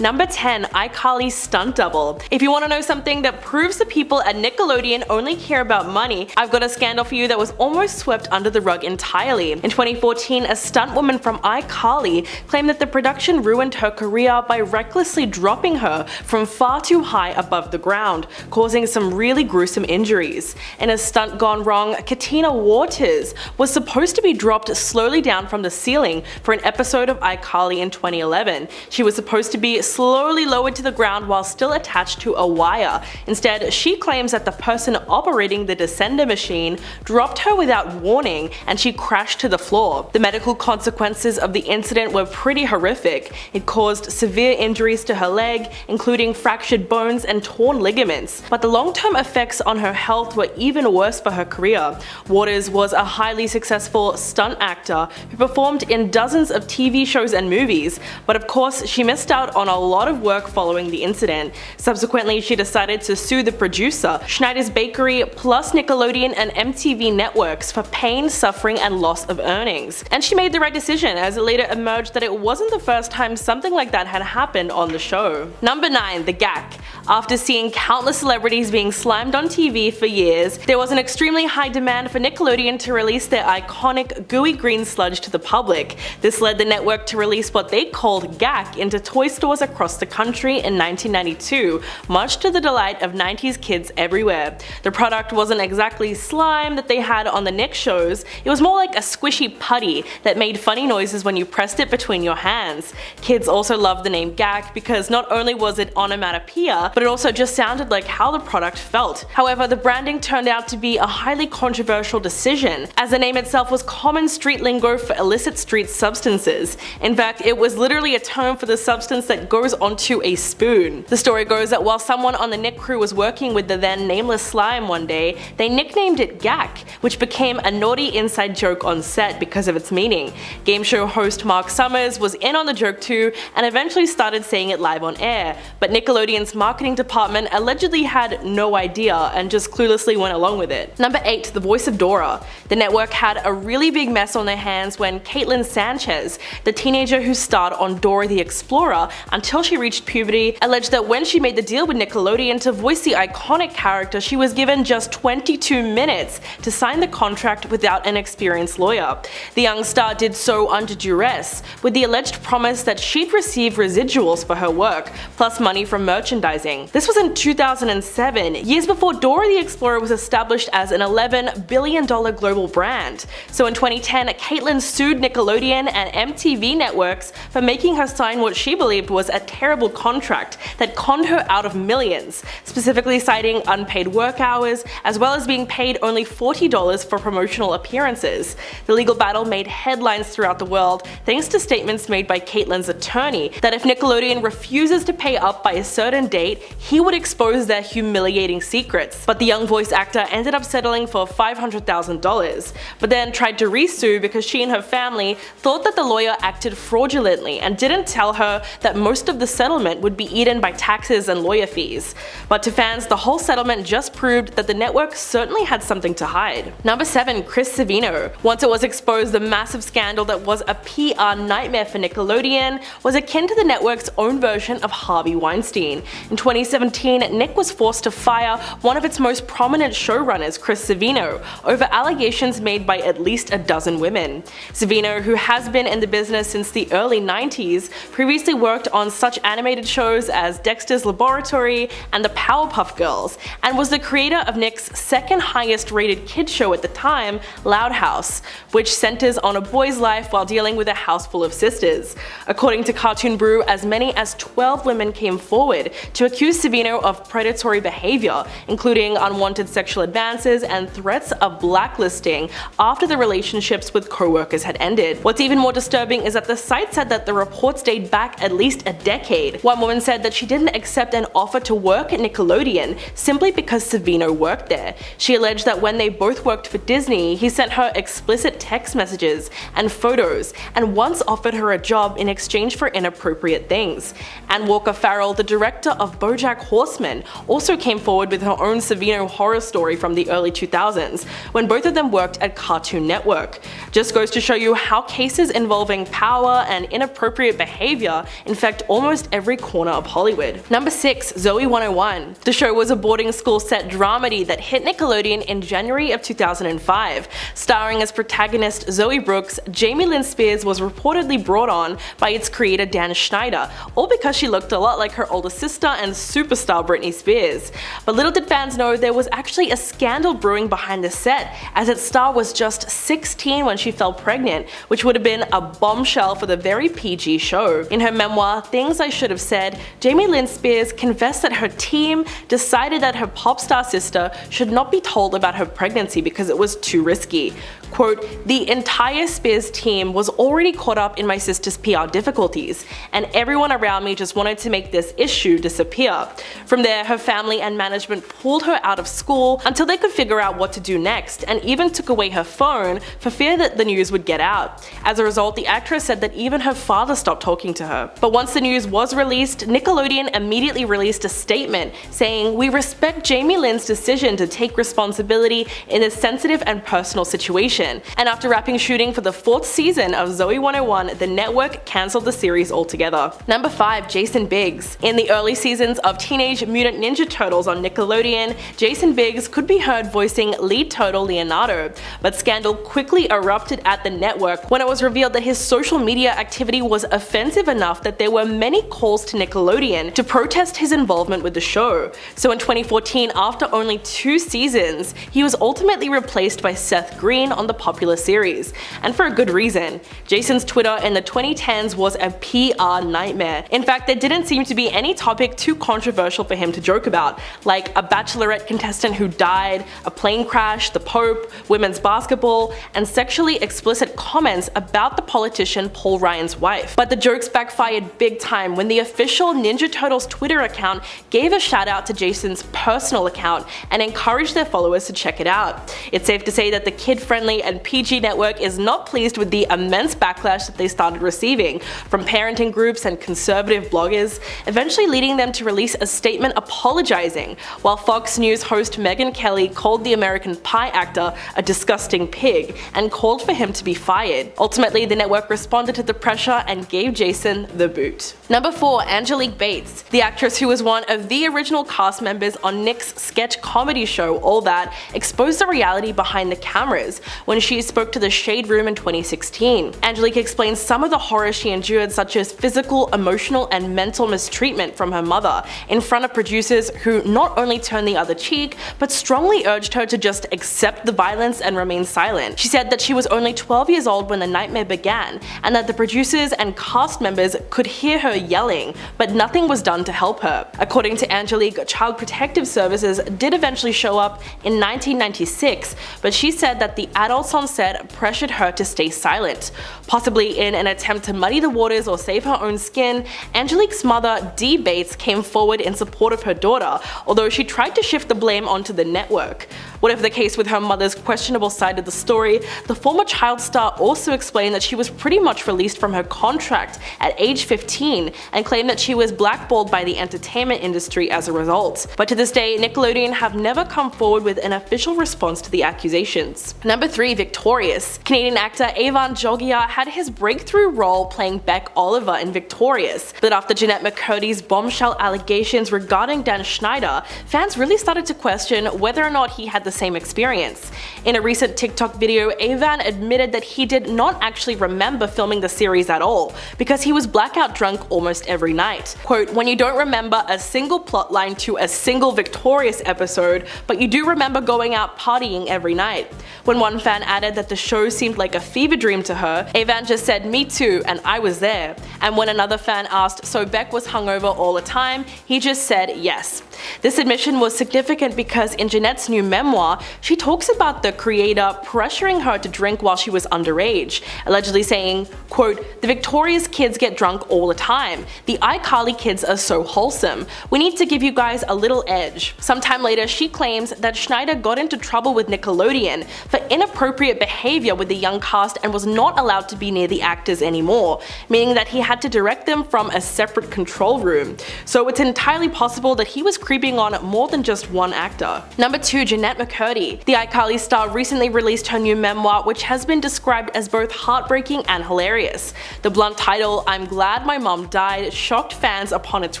Number 10. iCarly's stunt double. If you want to know something that proves the people at Nickelodeon only care about money, I've got a scandal for you that was almost swept under the rug entirely. In 2014, a stunt woman from iCarly claimed that the production ruined her career by recklessly dropping her from far too high above the ground, causing some really gruesome injuries. In a stunt gone wrong, Katina Waters was supposed to be dropped slowly down from the ceiling for an episode of iCarly in 2011. She was supposed to be slowly lowered to the ground while still attached to a wire. Instead, she claims that the person operating the descender machine dropped her without warning and she crashed to the floor. The medical consequences of the incident were pretty horrific. It caused severe injuries to her leg, including fractured bones and torn ligaments. But the long-term effects on her health were even worse for her career. Waters was a highly successful stunt actor who performed in dozens of TV shows and movies, but of course she missed out on a lot of work following the incident. Subsequently, she decided to sue the producer, Schneider's Bakery, plus Nickelodeon and MTV networks for pain, suffering, and loss of earnings. And she made the right decision, as it later emerged that it wasn't the first time something like that had happened on the show. Number 9. The GAC. After seeing countless celebrities being slimed on TV for years, there was an extremely high demand for Nickelodeon to release their iconic gooey green sludge to the public. This led the network to release what they called GAC into toy stores across the country in 1992, much to the delight of 90s kids everywhere. The product wasn't exactly slime that they had on the Nick shows, it was more like a squishy putty that made funny noises when you pressed it between your hands. Kids also loved the name GAC because not only was it onomatopoeia, but it also just sounded like how the product felt. However, the branding turned out to be a highly controversial decision, as the name itself was common street lingo for illicit street substances. In fact, it was literally a term for the substance that goes onto a spoon. The story goes that while someone on the Nick crew was working with the then nameless slime one day, they nicknamed it GAC, which became a naughty inside joke on set because of its meaning. Game show host Mark Summers was in on the joke too and eventually started saying it live on air, but Nickelodeon's marketing department allegedly had no idea and just cluelessly went along with it. Number 8. The voice of Dora. The network had a really big mess on their hands when Caitlin Sanchez, the teenager who starred on Dora the Explorer until she reached puberty, alleged that when she made the deal with Nickelodeon to voice the iconic character, she was given just 22 minutes to sign the contract without an experienced lawyer. The young star did so under duress, with the alleged promise that she'd receive residuals for her work, plus money from merchandising. This was in 2007, years before Dora the Explorer was established as an $11 billion global brand. So in 2010, Caitlin sued Nickelodeon and MTV networks for making her sign what she believed was a terrible contract that conned her out of millions, specifically citing unpaid work hours, as well as being paid only $40 for promotional appearances. The legal battle made headlines throughout the world thanks to statements made by Caitlin's attorney that if Nickelodeon refuses to pay up by a certain date, he would expose their humiliating secrets. But the young voice actor ended up settling for $500,000, but then tried to re-sue because she and her family thought that the lawyer acted fraudulently and didn't tell her that most of the settlement would be eaten by taxes and lawyer fees. But to fans, the whole settlement just proved that the network certainly had something to hide. Number 7. Chris Savino. Once it was exposed, the massive scandal that was a PR nightmare for Nickelodeon was akin to the network's own version of Harvey Weinstein. In 2017, Nick was forced to fire one of its most prominent showrunners, Chris Savino, over allegations made by at least a dozen women. Savino, who has been in the business since the early 90s, previously worked on such animated shows as Dexter's Laboratory and the Powerpuff Girls, and was the creator of Nick's second highest rated kids show at the time, Loud House, which centers on a boy's life while dealing with a house full of sisters. According to Cartoon Brew, as many as 12 women came forward to accuse Savino of predatory behavior, including unwanted sexual advances and threats of blacklisting after the relationships with co-workers had ended. What's even more disturbing is that the site said that the reports date back at least a decade. One woman said that she didn't accept an offer to work at Nickelodeon simply because Savino worked there. She alleged that when they both worked for Disney, he sent her explicit text messages and photos, and once offered her a job in exchange for inappropriate things. And Walker Farrell, the director of BoJack Horseman, also came forward with her own Savino horror story from the early 2000s, when both of them worked at Cartoon Network. Just goes to show you how cases involving power and inappropriate behavior infect almost every corner of Hollywood. Number 6. Zoey 101. The show was a boarding school set dramedy that hit Nickelodeon in January of 2005. Starring as protagonist Zoe Brooks, Jamie Lynn Spears was reportedly brought on by its creator Dan Schneider, all because she looked a lot like her older sister and superstar Britney Spears. But little did fans know there was actually a scandal brewing behind the set, as its star was just 16 when she fell pregnant, which would have been a bombshell for the very PG show. In her memoir, Things I Should Have Said, Jamie Lynn Spears confessed that her team decided that her pop star sister should not be told about her pregnancy because it was too risky. Quote, "The entire Spears team was already caught up in my sister's PR difficulties, and everyone around me just wanted to make this issue disappear. From there, her family and management pulled her out of school until they could figure out what to do next, and even took away her phone for fear that the news would get out. As a result, the actress said that even her father stopped talking to her." But once the news was released, Nickelodeon immediately released a statement saying, "We respect Jamie Lynn's decision to take responsibility in this sensitive and personal situation." And after wrapping shooting for the 4th season of Zoey 101, the network cancelled the series altogether. Number 5. Jason Biggs. In the early seasons of Teenage Mutant Ninja Turtles on Nickelodeon, Jason Biggs could be heard voicing lead turtle Leonardo, but scandal quickly erupted at the network when it was revealed that his social media activity was offensive enough that there were many calls to Nickelodeon to protest his involvement with the show. So in 2014, after only 2 seasons, he was ultimately replaced by Seth Green on the popular series, and for a good reason. Jason's Twitter in the 2010s was a PR nightmare. In fact, there didn't seem to be any topic too controversial for him to joke about, like a Bachelorette contestant who died, a plane crash, the Pope, women's basketball, and sexually explicit comments about the politician Paul Ryan's wife. But the jokes backfired big time when the official Ninja Turtles Twitter account gave a shout out to Jason's personal account and encouraged their followers to check it out. It's safe to say that the kid-friendly and PG network is not pleased with the immense backlash that they started receiving from parenting groups and conservative bloggers, eventually leading them to release a statement apologizing, while Fox News host Megyn Kelly called the American Pie actor a disgusting pig and called for him to be fired. Ultimately, the network responded to the pressure and gave Jason the boot. Number 4. Angelique Bates. The actress who was one of the original cast members on Nick's sketch comedy show All That exposed the reality behind the cameras when she spoke to the Shade Room in 2016. Angelique explains some of the horror she endured, such as physical, emotional, and mental mistreatment from her mother in front of producers who not only turned the other cheek, but strongly urged her to just accept the violence and remain silent. She said that she was only 12 years old when the nightmare began, and that the producers and cast members could hear her yelling, but nothing was done to help her. According to Angelique, Child Protective Services did eventually show up in 1996, but she said that the adults on set pressured her to stay silent. Possibly in an attempt to muddy the waters or save her own skin, Angelique's mother, Dee Bates, came forward in support of her daughter, although she tried to shift the blame onto the network. Whatever the case with her mother's questionable side of the story, the former child star also explained that she was pretty much released from her contract at age 15 and claimed that she was blackballed by the entertainment industry as a result. But to this day, Nickelodeon have never come forward with an official response to the accusations. Number 3. Victorious. Canadian actor Evan Jogia had his breakthrough role playing Beck Oliver in Victorious, but after Jeanette McCurdy's bombshell allegations regarding Dan Schneider, fans really started to question whether or not he had the same experience. In a recent TikTok video, Evan admitted that he did not actually remember filming the series at all, because he was blackout drunk almost every night. Quote, "When you don't remember a single plotline to a single Victorious episode, but you do remember going out partying every night." When one fan added that the show seemed like a fever dream to her, Evan just said, "Me too, and I was there." And when another fan asked, "So Beck was hungover all the time?" he just said yes. This admission was significant because in Jeanette's new memoir, she talks about the creator pressuring her to drink while she was underage, allegedly saying, quote, "The Victorious kids get drunk all the time. The iCarly kids are so wholesome. We need to give you guys a little edge." Sometime later, she claims that Schneider got into trouble with Nickelodeon for inappropriate behavior with the young cast and was not allowed to be near the actors anymore, meaning that he had to direct them from a separate control room. So it's entirely possible that he was creeping on more than just one actor. Number 2. Jeanette McCurdy. The iCarly star recently released her new memoir, which has been described as both heartbreaking and hilarious. The blunt title, "I'm Glad My Mom Died," shocked fans upon its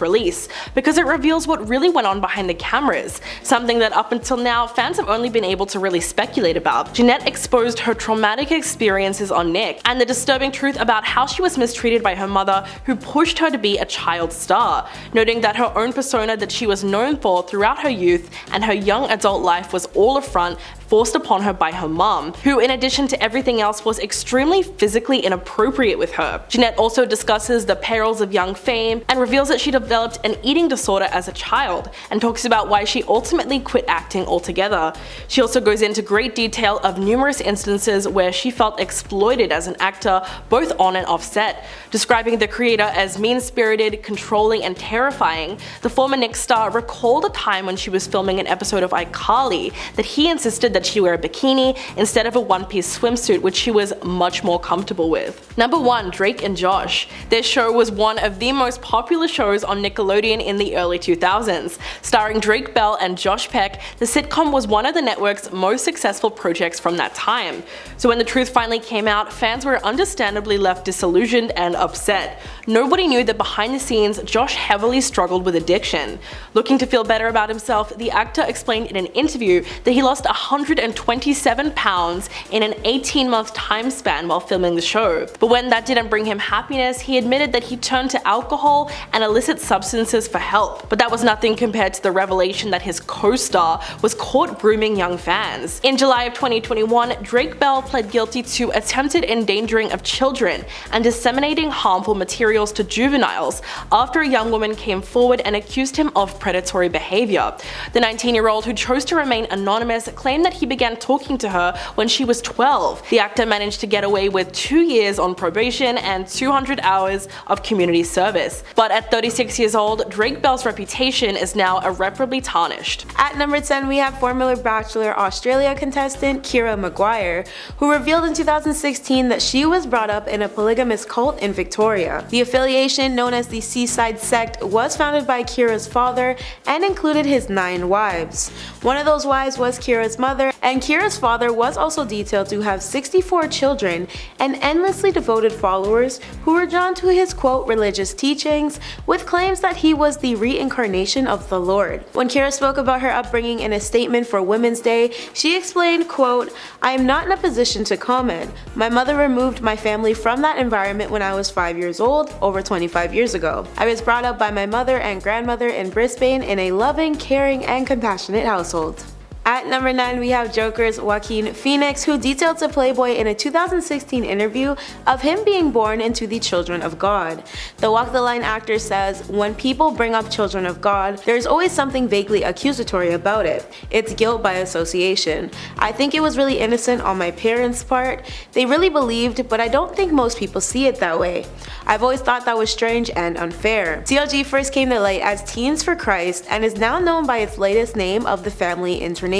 release, because it reveals what really went on behind the cameras, something that up until now fans have only been able to really speculate about. Jeanette exposed her traumatic experiences on Nick, and the disturbing truth about how she was mistreated by her mother, who pushed her to be a child star, noting that her own persona that she was known for throughout her youth and her young adult life was all a front forced upon her by her mom, who in addition to everything else was extremely physically inappropriate with her. Jeanette also discusses the perils of young fame and reveals that she developed an eating disorder as a child, and talks about why she ultimately quit acting altogether. She also goes into great detail of numerous instances where she felt exploited as an actor, both on and off set, describing the creator as mean-spirited, controlling, and terrifying. The former Nick star recalled a time when she was filming an episode of iCarly that he insisted that she wear a bikini instead of a one-piece swimsuit, which she was much more comfortable with. Number 1. Drake and Josh. This show was one of the most popular shows on Nickelodeon in the early 2000s. Starring Drake Bell and Josh Peck, the sitcom was one of the network's most successful projects from that time. So when the truth finally came out, fans were understandably left disillusioned and upset. Nobody knew that behind the scenes, Josh heavily struggled with addiction. Looking to feel better about himself, the actor explained in an interview that he lost 127 pounds in an 18-month time span while filming the show. But when that didn't bring him happiness, he admitted that he turned to alcohol and illicit substances for help. But that was nothing compared to the revelation that his co-star was caught grooming young fans. In July of 2021, Drake Bell pled guilty to attempted endangering of children and disseminating harmful materials to juveniles after a young woman came forward and accused him of predatory behavior. The 19-year-old, who chose to remain anonymous, claimed that he began talking to her when she was 12. The actor managed to get away with 2 years on probation and 200 hours of community service. But at 36 years old, Drake Bell's reputation is now irreparably tarnished. At number 10, we have former Bachelor Australia contestant Kira Maguire, who revealed in 2016 that she was brought up in a polygamous cult in Victoria. The affiliation, known as the Seaside Sect, was founded by Kira's father and included his 9 wives. One of those wives was Kira's mother, and Kira's father was also detailed to have 64 children and endlessly devoted followers who were drawn to his quote religious teachings, with claims that he was the reincarnation of the Lord. When Kira spoke about her upbringing in a statement for Women's Day, she explained, quote, "I am not in a position to comment. My mother removed my family from that environment when I was 5 years old, over 25 years ago. I was brought up by my mother and grandmother in Brisbane in a loving, caring, and compassionate household." At number 9, we have Joker's Joaquin Phoenix, who detailed to Playboy in a 2016 interview of him being born into the children of God. The Walk the Line actor says, "When people bring up children of God, there's always something vaguely accusatory about it. It's guilt by association. I think it was really innocent on my parents' part. They really believed, but I don't think most people see it that way. I've always thought that was strange and unfair." CLG first came to light as Teens for Christ and is now known by its latest name of the Family International.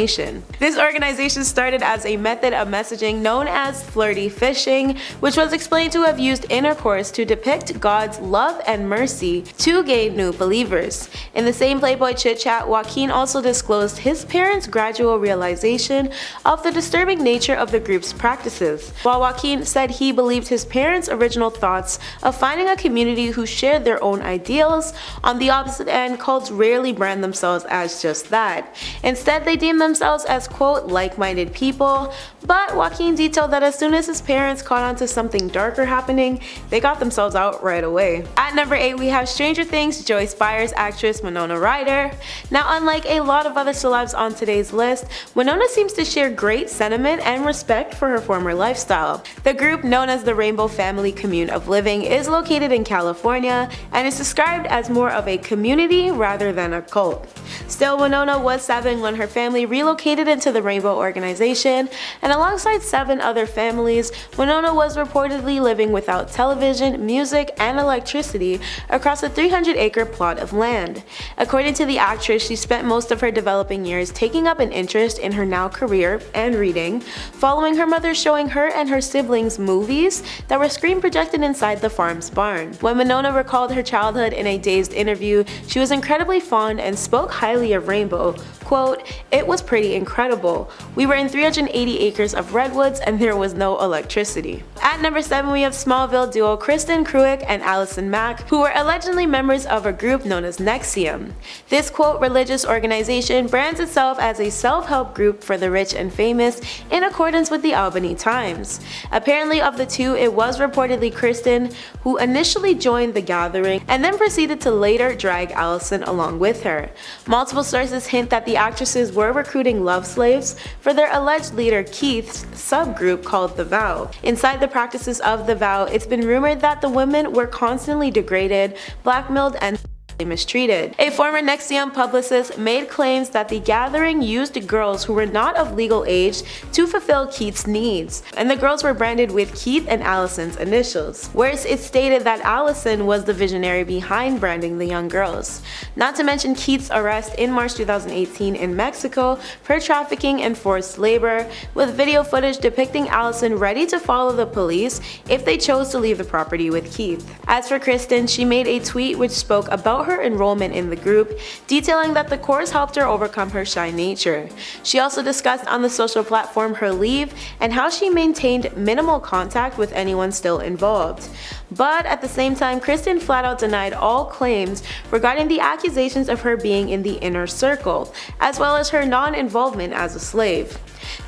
This organization started as a method of messaging known as flirty fishing, which was explained to have used intercourse to depict God's love and mercy to gain new believers. In the same Playboy chit-chat, Joaquin also disclosed his parents' gradual realization of the disturbing nature of the group's practices. While Joaquin said he believed his parents' original thoughts of finding a community who shared their own ideals, on the opposite end, cults rarely brand themselves as just that. Instead, they deem themselves as quote like-minded people, but Joaquin detailed that as soon as his parents caught on to something darker happening, they got themselves out right away. At number 8, we have Stranger Things Joyce Byers actress Winona Ryder. Now, unlike a lot of other celebs on today's list, Winona seems to share great sentiment and respect for her former lifestyle. The group, known as the Rainbow Family Commune of Living, is located in California and is described as more of a community rather than a cult. Still, Winona was 7 when her family relocated into the Rainbow organization, and alongside 7 other families, Winona was reportedly living without television, music, and electricity across a 300-acre plot of land. According to the actress, she spent most of her developing years taking up an interest in her now career and reading, following her mother showing her and her siblings movies that were screen projected inside the farm's barn. When Winona recalled her childhood in a Dazed interview, she was incredibly fond and spoke highly of Rainbow. Quote, "It was pretty incredible. We were in 380 acres of redwoods and there was no electricity." At number 7, we have Smallville duo Kristen Cruick and Allison Mack, who were allegedly members of a group known as NXIVM. This quote religious organization brands itself as a self-help group for the rich and famous in accordance with the Albany Times. Apparently of the two, it was reportedly Kristen who initially joined the gathering and then proceeded to later drag Allison along with her. Multiple sources hint that the actresses were recruiting love slaves for their alleged leader Keith's subgroup called The Vow. Inside the practices of The Vow, it's been rumored that the women were constantly degraded, blackmailed, and mistreated. A former NXIVM publicist made claims that the gathering used girls who were not of legal age to fulfill Keith's needs, and the girls were branded with Keith and Allison's initials, whereas it stated that Allison was the visionary behind branding the young girls. Not to mention Keith's arrest in March 2018 in Mexico for trafficking and forced labor, with video footage depicting Allison ready to follow the police if they chose to leave the property with Keith. As for Kristen, she made a tweet which spoke about her enrollment in the group, detailing that the course helped her overcome her shy nature. She also discussed on the social platform her leave and how she maintained minimal contact with anyone still involved. But at the same time, Kristen flat out denied all claims regarding the accusations of her being in the inner circle, as well as her non-involvement as a slave.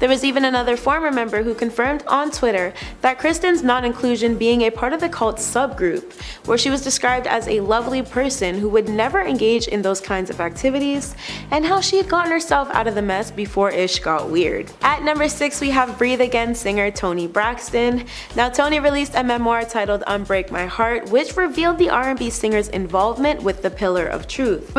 There was even another former member who confirmed on Twitter that Kristen's non-inclusion being a part of the cult subgroup, where she was described as a lovely person who would never engage in those kinds of activities, and how she had gotten herself out of the mess before ish got weird. At number 6, we have Breathe Again singer Toni Braxton. Now Toni released a memoir titled Unbreak My Heart, which revealed the R&B singer's involvement with the Pillar of Truth,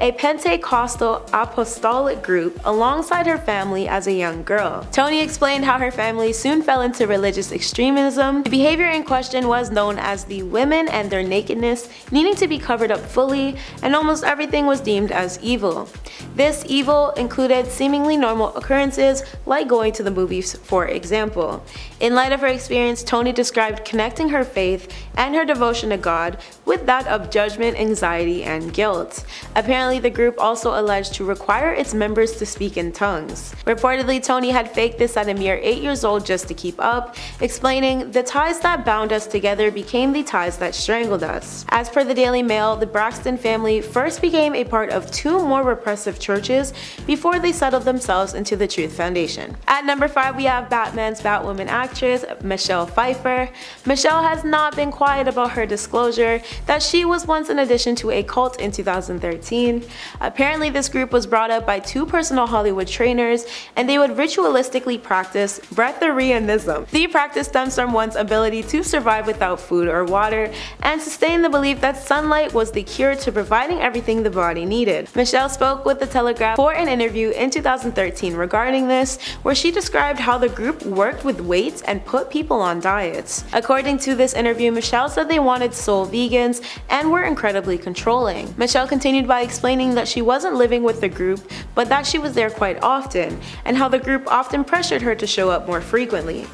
a Pentecostal apostolic group alongside her family as a young girl. Toni explained how her family soon fell into religious extremism. The behavior in question was known as the women and their nakedness needing to be covered up fully, and almost everything was deemed as evil. This evil included seemingly normal occurrences like going to the movies, for example. In light of her experience, Toni described connecting her faith and her devotion to God with that of judgment, anxiety, and guilt. Apparently, the group also alleged to require its members to speak in tongues. Reportedly, Toni had faked this at a mere 8 years old just to keep up, explaining, "The ties that bound us together became the ties that strangled us." As per the Daily Mail, the Braxton family first became a part of 2 more repressive churches before they settled themselves into the Truth Foundation. At number 5, we have Batman's Batwoman actress Michelle Pfeiffer. Michelle has not been quiet about her disclosure that she was once an addition to a cult in 2013. Apparently, this group was brought up by 2 personal Hollywood trainers, and they would ritualistically practice breatharianism. The practice stems from one's ability to survive without food or water, and sustain the belief that sunlight was the cure to providing everything the body needed. Michelle spoke with The Telegraph for an interview in 2013 regarding this, where she described how the group worked with weights and put people on diets. According to this interview, Michelle said they wanted soul vegans and were incredibly controlling. Michelle continued by explaining that she wasn't living with the group, but that she was there quite often, and how the group often pressured her to show up more frequently.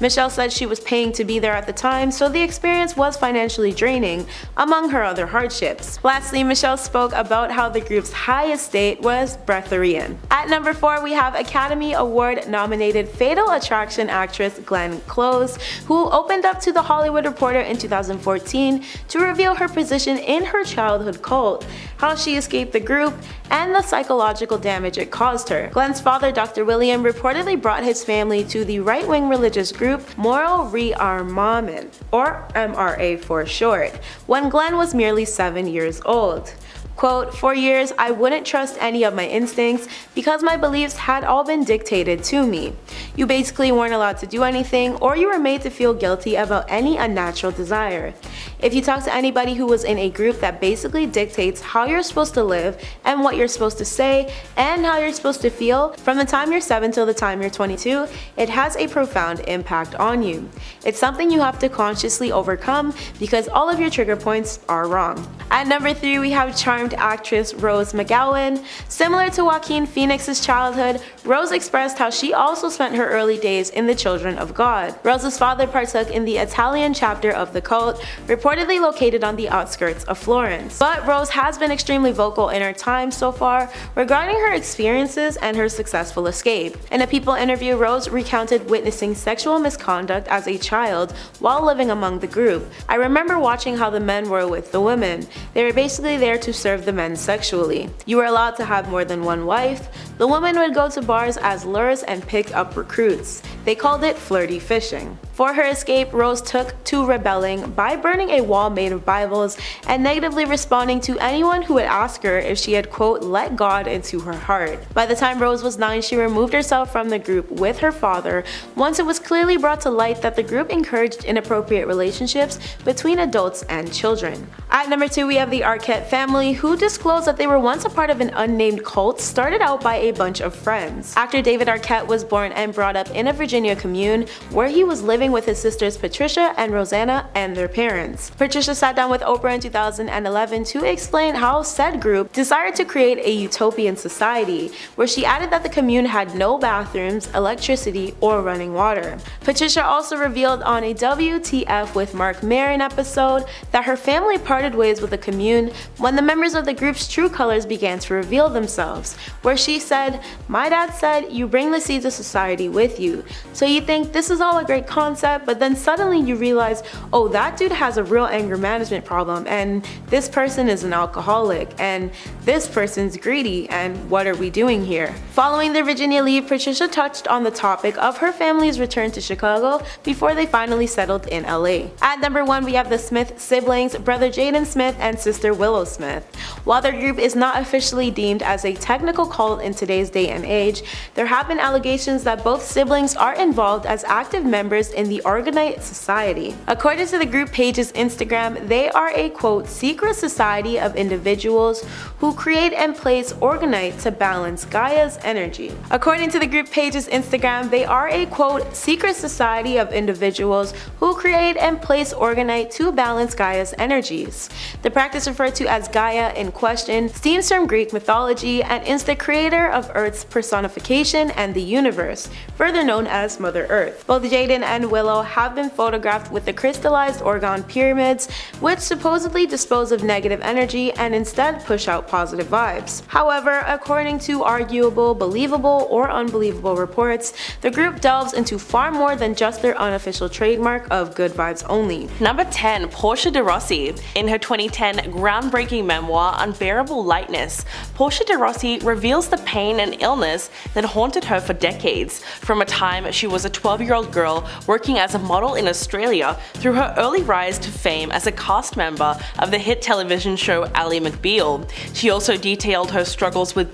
Michelle said she was paying to be there at the time, so the experience was financially draining, among her other hardships. Lastly, Michelle spoke about how the group's highest state was breatharian. At number 4, we have Academy Award nominated Fatal Attraction actress Glenn Close, who opened up to The Hollywood Reporter in 2014 to reveal her position in her childhood cult, how she escaped the group, and the psychological damage it caused her. Glenn's father, Dr. William, reportedly brought his family to the right-wing religious group Moral Rearmament, or MRA for short, when Glenn was merely 7 years old. Quote, "For years, I wouldn't trust any of my instincts because my beliefs had all been dictated to me. You basically weren't allowed to do anything, or you were made to feel guilty about any unnatural desire. If you talk to anybody who was in a group that basically dictates how you're supposed to live and what you're supposed to say and how you're supposed to feel from the time you're 7 till the time you're 22, it has a profound impact on you. It's something you have to consciously overcome because all of your trigger points are wrong." At number 3, we have charmed actress Rose McGowan. Similar to Joaquin Phoenix's childhood, Rose expressed how she also spent her early days in the Children of God. Rose's father partook in the Italian chapter of the cult, reportedly located on the outskirts of Florence. But Rose has been extremely vocal in her time so far regarding her experiences and her successful escape. In a People interview, Rose recounted witnessing sexual misconduct as a child while living among the group. "I remember watching how the men were with the women. They were basically there to serve the men sexually. You were allowed to have more than one wife. The women would go to bars as lures and pick up recruits. They called it flirty fishing." For her escape, Rose took to rebelling by burning a wall made of Bibles and negatively responding to anyone who would ask her if she had, quote, "let God into her heart." By the time Rose was 9, she removed herself from the group with her father once it was clearly brought to light that the group encouraged inappropriate relationships between adults and children. At number 2, we have the Arquette family, who disclosed that they were once a part of an unnamed cult started out by a bunch of friends. Actor David Arquette was born and brought up in a Virginia commune where he was living with his sisters Patricia and Rosanna and their parents. Patricia sat down with Oprah in 2011 to explain how said group desired to create a utopian society, where she added that the commune had no bathrooms, electricity, or running water. Patricia also revealed on a WTF with Mark Maron episode that her family parted ways with the commune when the members of the group's true colors began to reveal themselves, where she said, "My dad said you bring the seeds of society with you. So you think this is all a great concept, but then suddenly you realize, oh, that dude has a real anger management problem, and this person is an alcoholic, and this person's greedy, and what are we doing here?" Following their Virginia leave, Patricia touched on the topic of her family's return to Chicago before they finally settled in LA. At number 1, we have the Smith siblings, brother Jaden Smith and sister Willow Smith. While their group is not officially deemed as a technical cult in today's day and age, there have been allegations that both siblings are involved as active members in the Organite Society. According to the group page's Instagram, they are a, quote, "secret society of individuals who create and place Organite to balance Gaia's energy." According to the group page's Instagram, they are a, quote, "secret society of individuals who create and place Organite to balance Gaia's energies." The practice referred to as Gaia in question stems from Greek mythology and is the creator of Earth's personification and the universe, further known as Mother Earth. Both Jaden and Willow have been photographed with the crystallized orgone pyramids, which supposedly dispose of negative energy and instead push out positive vibes. However, according to arguable, believable, or unbelievable reports, the group delves into far more than just their unofficial trademark of good vibes only. Number 10. Portia de Rossi. In her 2010 groundbreaking memoir Unbearable Lightness, Portia de Rossi reveals the pain and illness that haunted her for decades, from a time she was a 12-year-old girl working as a model in Australia through her early rise to fame as a cast member of the hit television show Ally McBeal. She also detailed her struggles with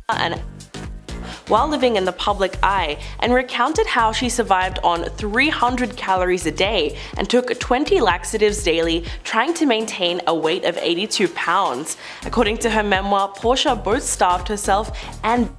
and while living in the public eye, and recounted how she survived on 300 calories a day and took 20 laxatives daily, trying to maintain a weight of 82 pounds. According to her memoir, Portia both starved herself and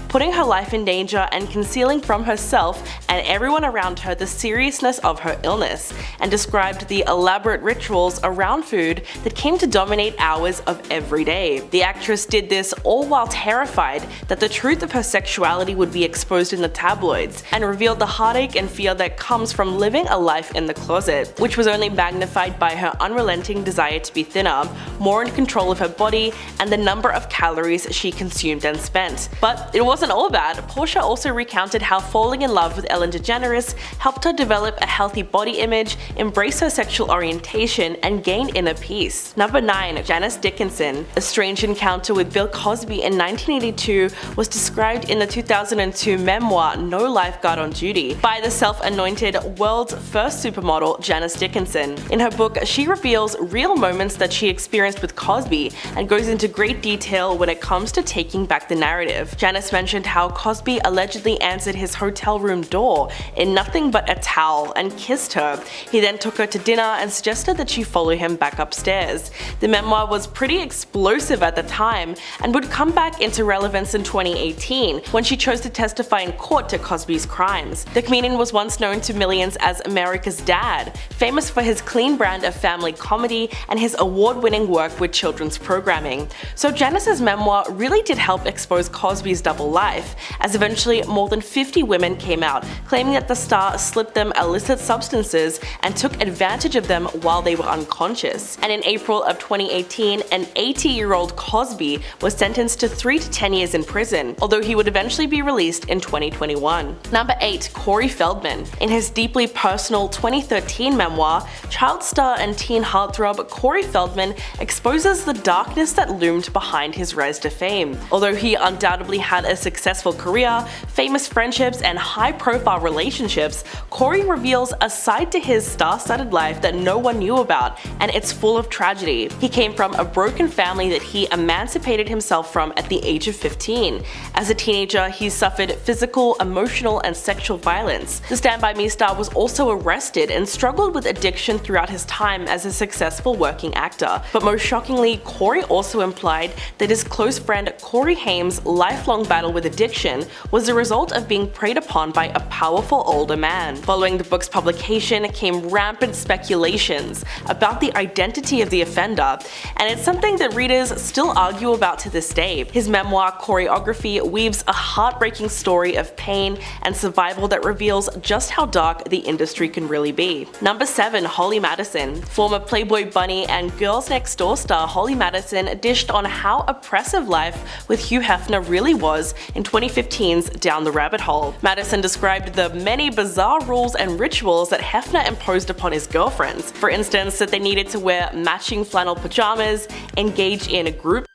putting her life in danger and concealing from herself and everyone around her the seriousness of her illness, and described the elaborate rituals around food that came to dominate hours of every day. The actress did this all while terrified that the truth of her sexuality would be exposed in the tabloids, and revealed the heartache and fear that comes from living a life in the closet, which was only magnified by her unrelenting desire to be thinner, more in control of her body, and the number of calories she consumed and spent. But it wasn't wasn't all bad. Portia also recounted how falling in love with Ellen DeGeneres helped her develop a healthy body image, embrace her sexual orientation, and gain inner peace. Number 9. Janice Dickinson. A strange encounter with Bill Cosby in 1982 was described in the 2002 memoir No Lifeguard on Duty by the self-anointed world's first supermodel Janice Dickinson. In her book, she reveals real moments that she experienced with Cosby and goes into great detail when it comes to taking back the narrative. Janice mentioned how Cosby allegedly answered his hotel room door in nothing but a towel and kissed her. He then took her to dinner and suggested that she follow him back upstairs. The memoir was pretty explosive at the time and would come back into relevance in 2018 when she chose to testify in court to Cosby's crimes. The comedian was once known to millions as America's Dad, famous for his clean brand of family comedy and his award-winning work with children's programming. So Janice's memoir really did help expose Cosby's double life, as eventually more than 50 women came out claiming that the star slipped them illicit substances and took advantage of them while they were unconscious. And in April of 2018, an 80-year-old Cosby was sentenced to 3 to 10 years in prison, although he would eventually be released in 2021. Number 8. Corey Feldman. In his deeply personal 2013 memoir, child star and teen heartthrob Corey Feldman exposes the darkness that loomed behind his rise to fame. Although he undoubtedly had a successful career, famous friendships, and high-profile relationships, Corey reveals a side to his star-studded life that no one knew about, and it's full of tragedy. He came from a broken family that he emancipated himself from at the age of 15. As a teenager, he suffered physical, emotional, and sexual violence. The Stand By Me star was also arrested and struggled with addiction throughout his time as a successful working actor. But most shockingly, Corey also implied that his close friend Corey Haim's lifelong battle with addiction was the result of being preyed upon by a powerful older man. Following the book's publication came rampant speculations about the identity of the offender, and it's something that readers still argue about to this day. His memoir, Choreography, weaves a heartbreaking story of pain and survival that reveals just how dark the industry can really be. Number 7. Holly Madison. Former Playboy bunny and Girls Next Door star Holly Madison dished on how oppressive life with Hugh Hefner really was in 2015's Down the Rabbit Hole. Madison described the many bizarre rules and rituals that Hefner imposed upon his girlfriends. For instance, that they needed to wear matching flannel pajamas, engage in group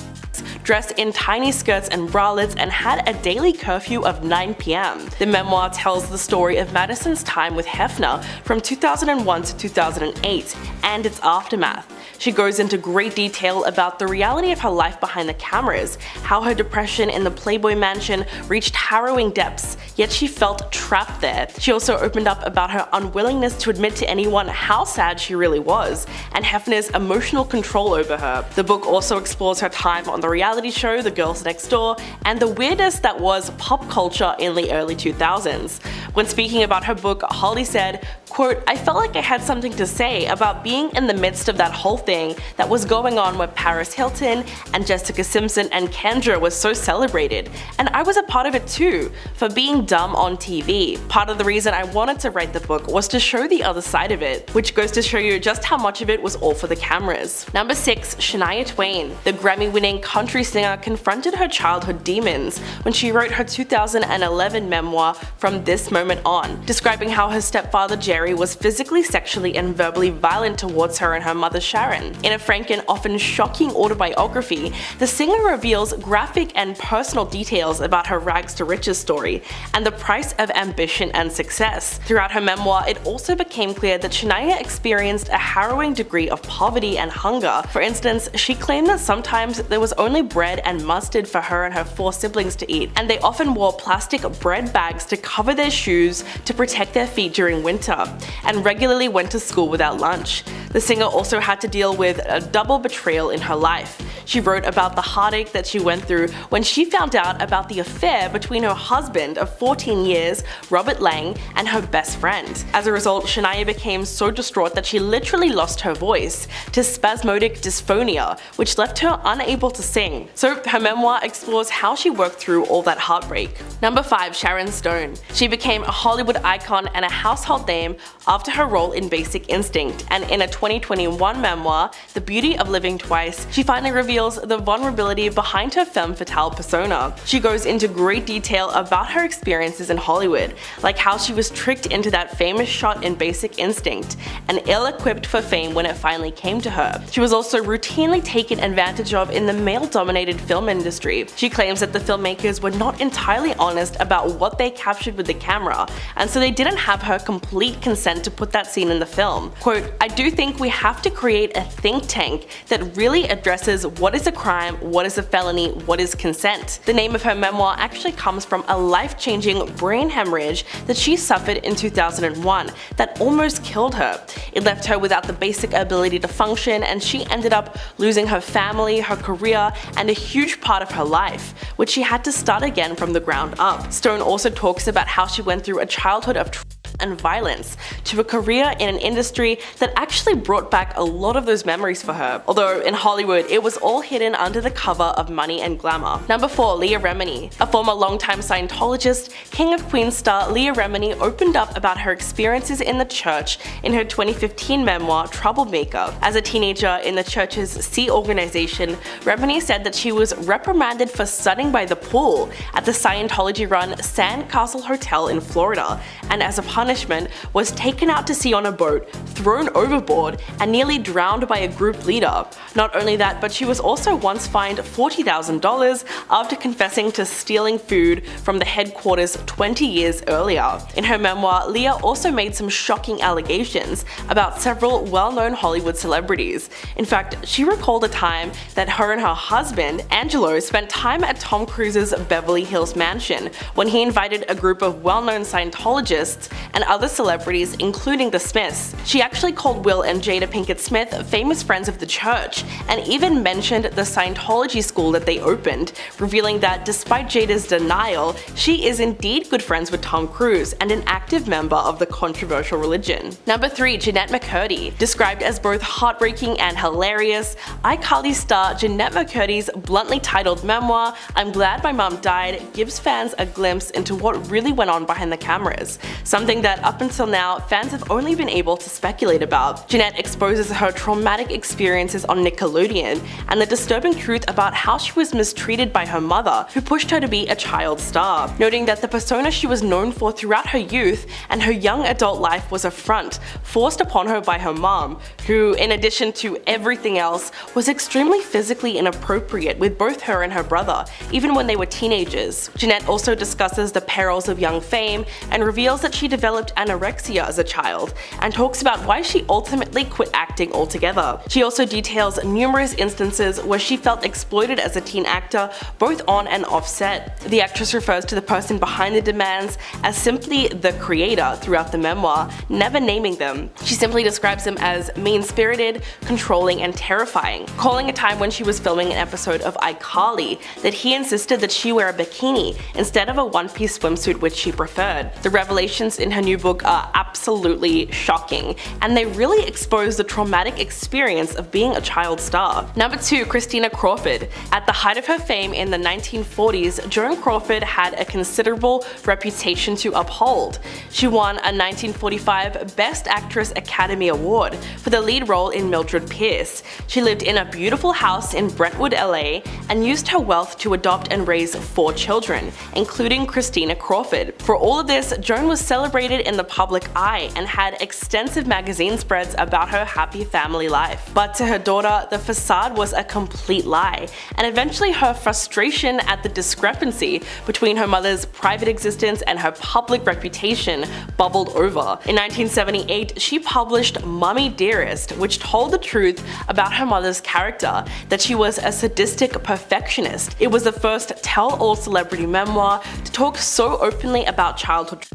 dressed in tiny skirts and bralettes, and had a daily curfew of 9 p.m. The memoir tells the story of Madison's time with Hefner from 2001 to 2008 and its aftermath. She goes into great detail about the reality of her life behind the cameras, how her depression in the Playboy mansion reached harrowing depths, yet she felt trapped there. She also opened up about her unwillingness to admit to anyone how sad she really was, and Hefner's emotional control over her. The book also explores her time on the reality show The Girls Next Door and the weirdness that was pop culture in the early 2000s. When speaking about her book, Holly said, quote, "I felt like I had something to say about being in the midst of that whole thing that was going on where Paris Hilton and Jessica Simpson and Kendra was so celebrated. And I was a part of it too, for being dumb on TV. Part of the reason I wanted to write the book was to show the other side of it," which goes to show you just how much of it was all for the cameras. Number 6. Shania Twain. The Grammy-winning country singer confronted her childhood demons when she wrote her 2011 memoir From This Moment On, describing how her stepfather Jerry was physically, sexually, and verbally violent towards her and her mother Sharon. In a frank and often shocking autobiography, the singer reveals graphic and personal details about her rags to riches story and the price of ambition and success. Throughout her memoir, it also became clear that Shania experienced a harrowing degree of poverty and hunger. For instance, she claimed that sometimes there was only bread and mustard for her and her 4 siblings to eat, and they often wore plastic bread bags to cover their shoes to protect their feet during winter, and regularly went to school without lunch. The singer also had to deal with a double betrayal in her life. She wrote about the heartache that she went through when she found out about the affair between her husband of 14 years, Robert Lang, and her best friend. As a result, Shania became so distraught that she literally lost her voice to spasmodic dysphonia, which left her unable to sing. So her memoir explores how she worked through all that heartbreak. Number 5. Sharon Stone. She became a Hollywood icon and a household name after her role in Basic Instinct, and in a 2021 memoir, The Beauty of Living Twice, she finally reveals the vulnerability behind her femme fatale persona. She goes into great detail about her experiences in Hollywood, like how she was tricked into that famous shot in Basic Instinct, and ill-equipped for fame when it finally came to her. She was also routinely taken advantage of in the male-dominated film industry. She claims that the filmmakers were not entirely honest about what they captured with the camera, and so they didn't have her complete consent to put that scene in the film. Quote, "I do think we have to create a think tank that really addresses what is a crime, what is a felony, what is consent." The name of her memoir actually comes from a life-changing brain hemorrhage that she suffered in 2001 that almost killed her. It left her without the basic ability to function, and she ended up losing her family, her career, and a huge part of her life, which she had to start again from the ground up. Stone also talks about how she went through a childhood of and violence to a career in an industry that actually brought back a lot of those memories for her, although in Hollywood it was all hidden under the cover of money and glamour. Number 4. Leah Remini. A former longtime Scientologist, King of Queens star Leah Remini opened up about her experiences in the church in her 2015 memoir Troublemaker. As a teenager in the church's Sea organization, Remini said that she was reprimanded for studying by the pool at the Scientology-run Sandcastle Hotel in Florida, and as a punishment was taken out to sea on a boat, thrown overboard, and nearly drowned by a group leader. Not only that, but she was also once fined $40,000 after confessing to stealing food from the headquarters 20 years earlier. In her memoir, Leah also made some shocking allegations about several well-known Hollywood celebrities. In fact, she recalled a time that her and her husband, Angelo, spent time at Tom Cruise's Beverly Hills mansion when he invited a group of well-known Scientologists and other celebrities, including the Smiths. She actually called Will and Jada Pinkett Smith famous friends of the church, and even mentioned the Scientology school that they opened, revealing that despite Jada's denial, she is indeed good friends with Tom Cruise and an active member of the controversial religion. Number 3. Jeanette McCurdy. Described as both heartbreaking and hilarious, iCarly star Jeanette McCurdy's bluntly titled memoir, I'm Glad My Mom Died, gives fans a glimpse into what really went on behind the cameras, something that up until now fans have only been able to speculate about. Jeanette exposes her traumatic experiences on Nickelodeon and the disturbing truth about how she was mistreated by her mother, who pushed her to be a child star, noting that the persona she was known for throughout her youth and her young adult life was a front forced upon her by her mom, who, in addition to everything else, was extremely physically inappropriate with both her and her brother, even when they were teenagers. Jeanette also discusses the perils of young fame and reveals that she developed anorexia as a child, and talks about why she ultimately quit acting altogether. She also details numerous instances where she felt exploited as a teen actor, both on and off set. The actress refers to the person behind the demands as simply the creator throughout the memoir, never naming them. She simply describes them as mean-spirited, controlling, and terrifying, calling a time when she was filming an episode of iCarly that he insisted that she wear a bikini instead of a one-piece swimsuit which she preferred. The revelations in her new book are absolutely shocking, and they really expose the traumatic experience of being a child star. Number 2. Christina Crawford. At the height of her fame in the 1940s, Joan Crawford had a considerable reputation to uphold. She won a 1945 Best Actress Academy Award for the lead role in Mildred Pierce. She lived in a beautiful house in Brentwood, LA, and used her wealth to adopt and raise 4 children, including Christina Crawford. For all of this, Joan was celebrated in the public eye and had extensive magazine spreads about her happy family life. But to her daughter, the facade was a complete lie, and eventually her frustration at the discrepancy between her mother's private existence and her public reputation bubbled over. In 1978, she published Mummy Dearest, which told the truth about her mother's character, that she was a sadistic perfectionist. It was the first tell-all celebrity memoir to talk so openly about childhood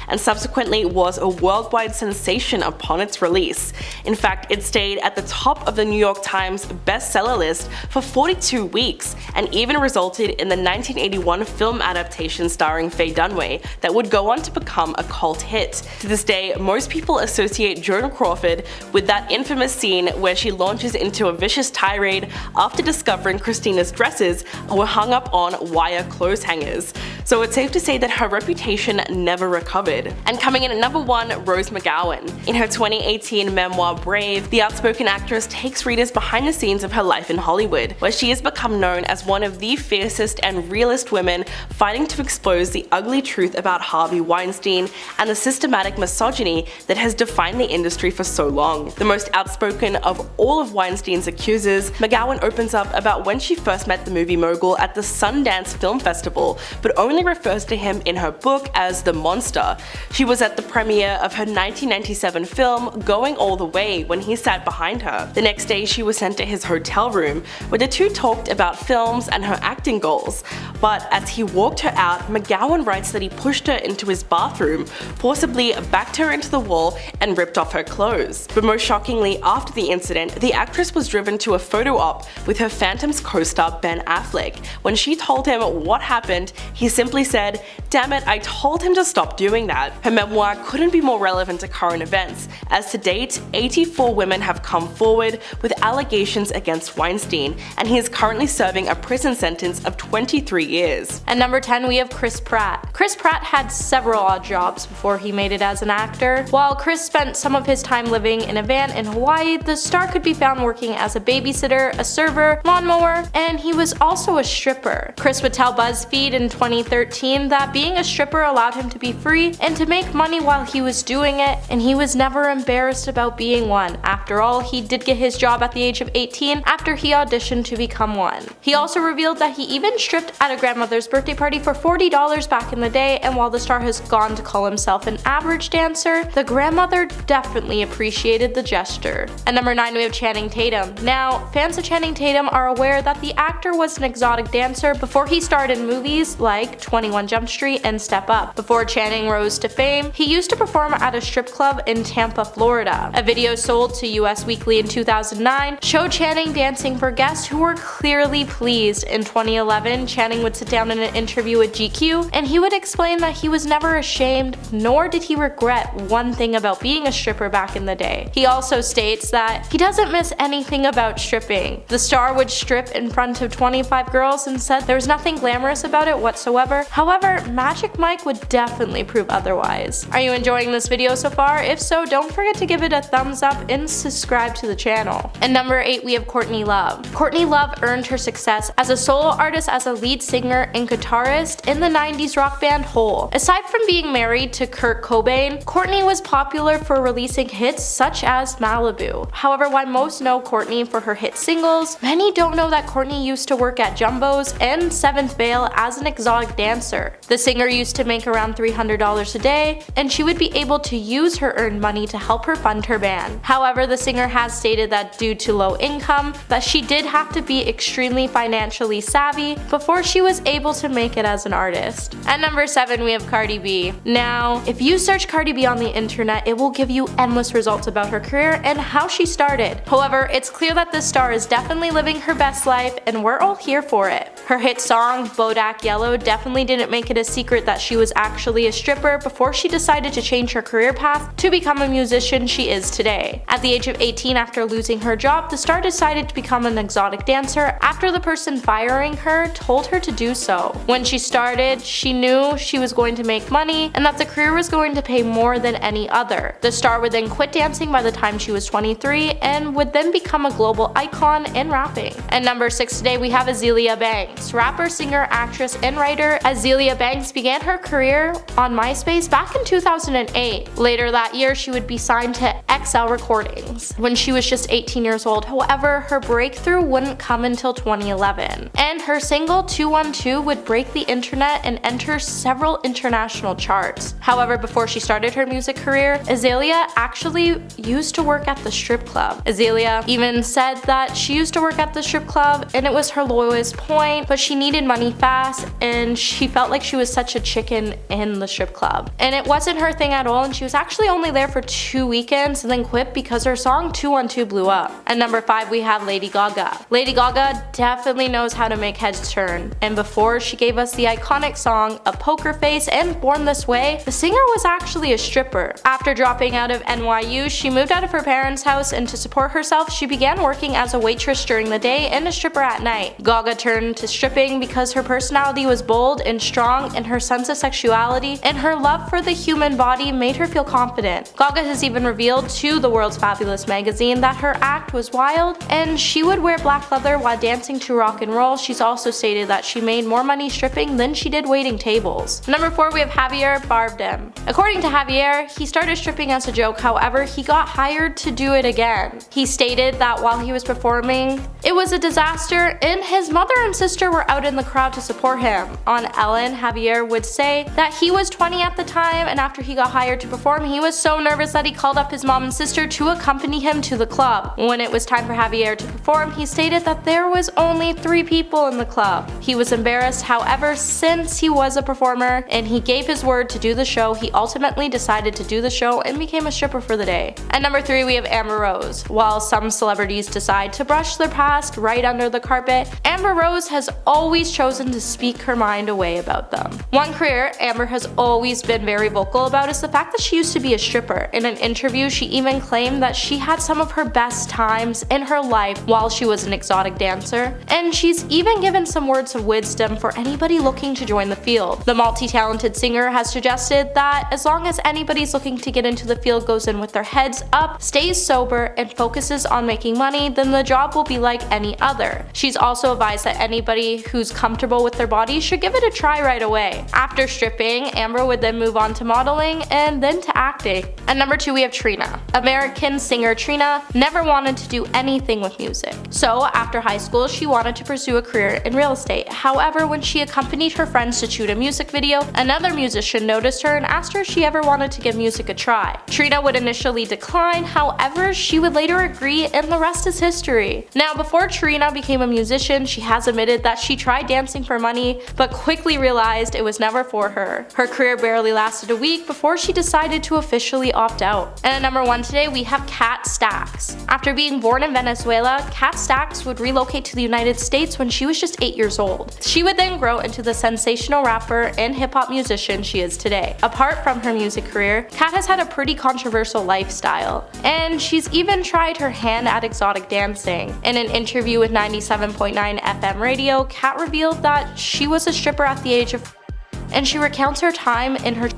and subsequently was a worldwide sensation upon its release. In fact, it stayed at the top of the New York Times bestseller list for 42 weeks, and even resulted in the 1981 film adaptation starring Faye Dunaway that would go on to become a cult hit. To this day, most people associate Joan Crawford with that infamous scene where she launches into a vicious tirade after discovering Christina's dresses were hung up on wire clothes hangers. so it's safe to say that her reputation never recovered. And coming in at number 1, Rose McGowan. In her 2018 memoir Brave, the outspoken actress takes readers behind the scenes of her life in Hollywood, where she has become known as one of the fiercest and realest women fighting to expose the ugly truth about Harvey Weinstein and the systematic misogyny that has defined the industry for so long. The most outspoken of all of Weinstein's accusers, McGowan opens up about when she first met the movie mogul at the Sundance Film Festival, but only refers to him in her book as the monster. She was at the premiere of her 1997 film Going All the Way when he sat behind her. The next day she was sent to his hotel room, where the two talked about films and her acting goals. But as he walked her out, McGowan writes that he pushed her into his bathroom, forcibly backed her into the wall, and ripped off her clothes. But most shockingly, after the incident, the actress was driven to a photo op with her Phantoms co-star Ben Affleck. When she told him what happened, he simply said, "Damn it, I told him to stop doing that." Her memoir couldn't be more relevant to current events, as to date, 84 women have come forward with allegations against Weinstein, and he is currently serving a prison sentence of 23 years. At number 10, we have Chris Pratt. Chris Pratt had several odd jobs before he made it as an actor. While Chris spent some of his time living in a van in Hawaii, the star could be found working as a babysitter, a server, lawnmower, and he was also a stripper. Chris would tell BuzzFeed in 2013 that being a stripper allowed him to be free and to make money while he was doing it, and he was never embarrassed about being one. After all, he did get his job at the age of 18 after he auditioned to become one. He also revealed that he even stripped at a grandmother's birthday party for $40 back in the day, and while the star has gone to call himself an average dancer, the grandmother definitely appreciated the gesture. At number 9, we have Channing Tatum. Now, fans of Channing Tatum are aware that the actor was an exotic dancer before he starred in movies like 21 Jump Street and Step Up. Before Channing rose to fame, he used to perform at a strip club in Tampa, Florida. A video sold to US Weekly in 2009 showed Channing dancing for guests who were clearly pleased. In 2011, Channing would sit down in an interview with GQ, and he would explain that he was never ashamed, nor did he regret one thing about being a stripper back in the day. He also states that he doesn't miss anything about stripping. The star would strip in front of 25 girls and said there was nothing glamorous about it whatsoever. However, Magic Mike would definitely prove otherwise. Are you enjoying this video so far? If so, don't forget to give it a thumbs up and subscribe to the channel. At number 8, we have Courtney Love. Courtney Love earned her success as a solo artist as a lead singer and guitarist in the 90s rock band Hole. Aside from being married to Kurt Cobain, Courtney was popular for releasing hits such as Malibu. However, while most know Courtney for her hit singles, many don't know that Courtney used to work at Jumbo's and Seventh Veil as an exotic dancer. The singer used to make around $300 a day, and she would be able to use her earned money to help her fund her band. However, the singer has stated that due to low income, that she did have to be extremely financially savvy before she was able to make it as an artist. At number 7, we have Cardi B. Now, if you search Cardi B on the internet, it will give you endless results about her career and how she started. However, it's clear that this star is definitely living her best life, and we're all here for it. Her hit song, Bodak Yellow, definitely didn't make it a secret that she was actually a stripper before she decided to change her career path to become a musician she is today. At the age of 18, after losing her job, the star decided to become an exotic dancer after the person firing her told her to do so. When she started, she knew she was going to make money and that the career was going to pay more than any other. The star would then quit dancing by the time she was 23 and would then become a global icon in rapping. At number 6 today, we have Azealia Banks. Rapper, singer, actress, and writer Azealia Banks began her career on MySpace back in 2008. Later that year, she would be signed to XL Recordings when she was just 18 years old. However, her breakthrough wouldn't come until 2011, and her single 212 would break the internet and enter several international charts. However, before she started her music career, Azealia actually used to work at the strip club. Azealia even said that she used to work at the strip club and it was her lowest point, but she needed money fast and she felt like she was such a chicken in the strip club. And it wasn't her thing at all, and she was actually only there for 2 weekends and then quit because her song 212 blew up. At number 5, we have Lady Gaga. Lady Gaga definitely knows how to make heads turn, and before she gave us the iconic song A Poker Face and Born This Way, the singer was actually a stripper. After dropping out of NYU, she moved out of her parents' house, and to support herself, she began working as a waitress during the day and a stripper at night. Gaga turned to stripping because her personality was bold bold and strong in her sense of sexuality, and her love for the human body made her feel confident. Gaga has even revealed to the World's Fabulous magazine that her act was wild, and she would wear black leather while dancing to rock and roll. She's also stated that she made more money stripping than she did waiting tables. Number 4, we have Javier Bardem. According to Javier, he started stripping as a joke, however, he got hired to do it again. He stated that while he was performing, it was a disaster, and his mother and sister were out in the crowd to support him. On Ellen, Javier would say that he was 20 at the time, and after he got hired to perform, he was so nervous that he called up his mom and sister to accompany him to the club. When it was time for Javier to perform, he stated that there was only 3 people in the club. He was embarrassed, however, since he was a performer and he gave his word to do the show, he ultimately decided to do the show and became a stripper for the day. And number 3, we have Amber Rose. While some celebrities decide to brush their past right under the carpet, Amber Rose has always chosen to speak her mind away about them. One career Amber has always been very vocal about is the fact that she used to be a stripper. In an interview, she even claimed that she had some of her best times in her life while she was an exotic dancer, and she's even given some words of wisdom for anybody looking to join the field. The multi-talented singer has suggested that as long as anybody's looking to get into the field goes in with their heads up, stays sober, and focuses on making money, then the job will be like any other. She's also advised that anybody who's comfortable with their body should give it a try right away. After stripping, Amber would then move on to modeling and then to acting. And number 2, we have Trina. American singer Trina never wanted to do anything with music. So after high school, she wanted to pursue a career in real estate. However, when she accompanied her friends to shoot a music video, another musician noticed her and asked her if she ever wanted to give music a try. Trina would initially decline, however, she would later agree, and the rest is history. Now, before Trina became a musician, she has admitted that she tried dancing for money, but quickly realized it was never for her. Her career barely lasted a week before she decided to officially opt out. And at number 1 today, we have Kat Stacks. After being born in Venezuela, Kat Stacks would relocate to the United States when she was just 8 years old. She would then grow into the sensational rapper and hip-hop musician she is today. Apart from her music career, Kat has had a pretty controversial lifestyle, and she's even tried her hand at exotic dancing. In an interview with 97.9 FM radio, Kat revealed that she was a stripper at the age of, and she recounts her time in her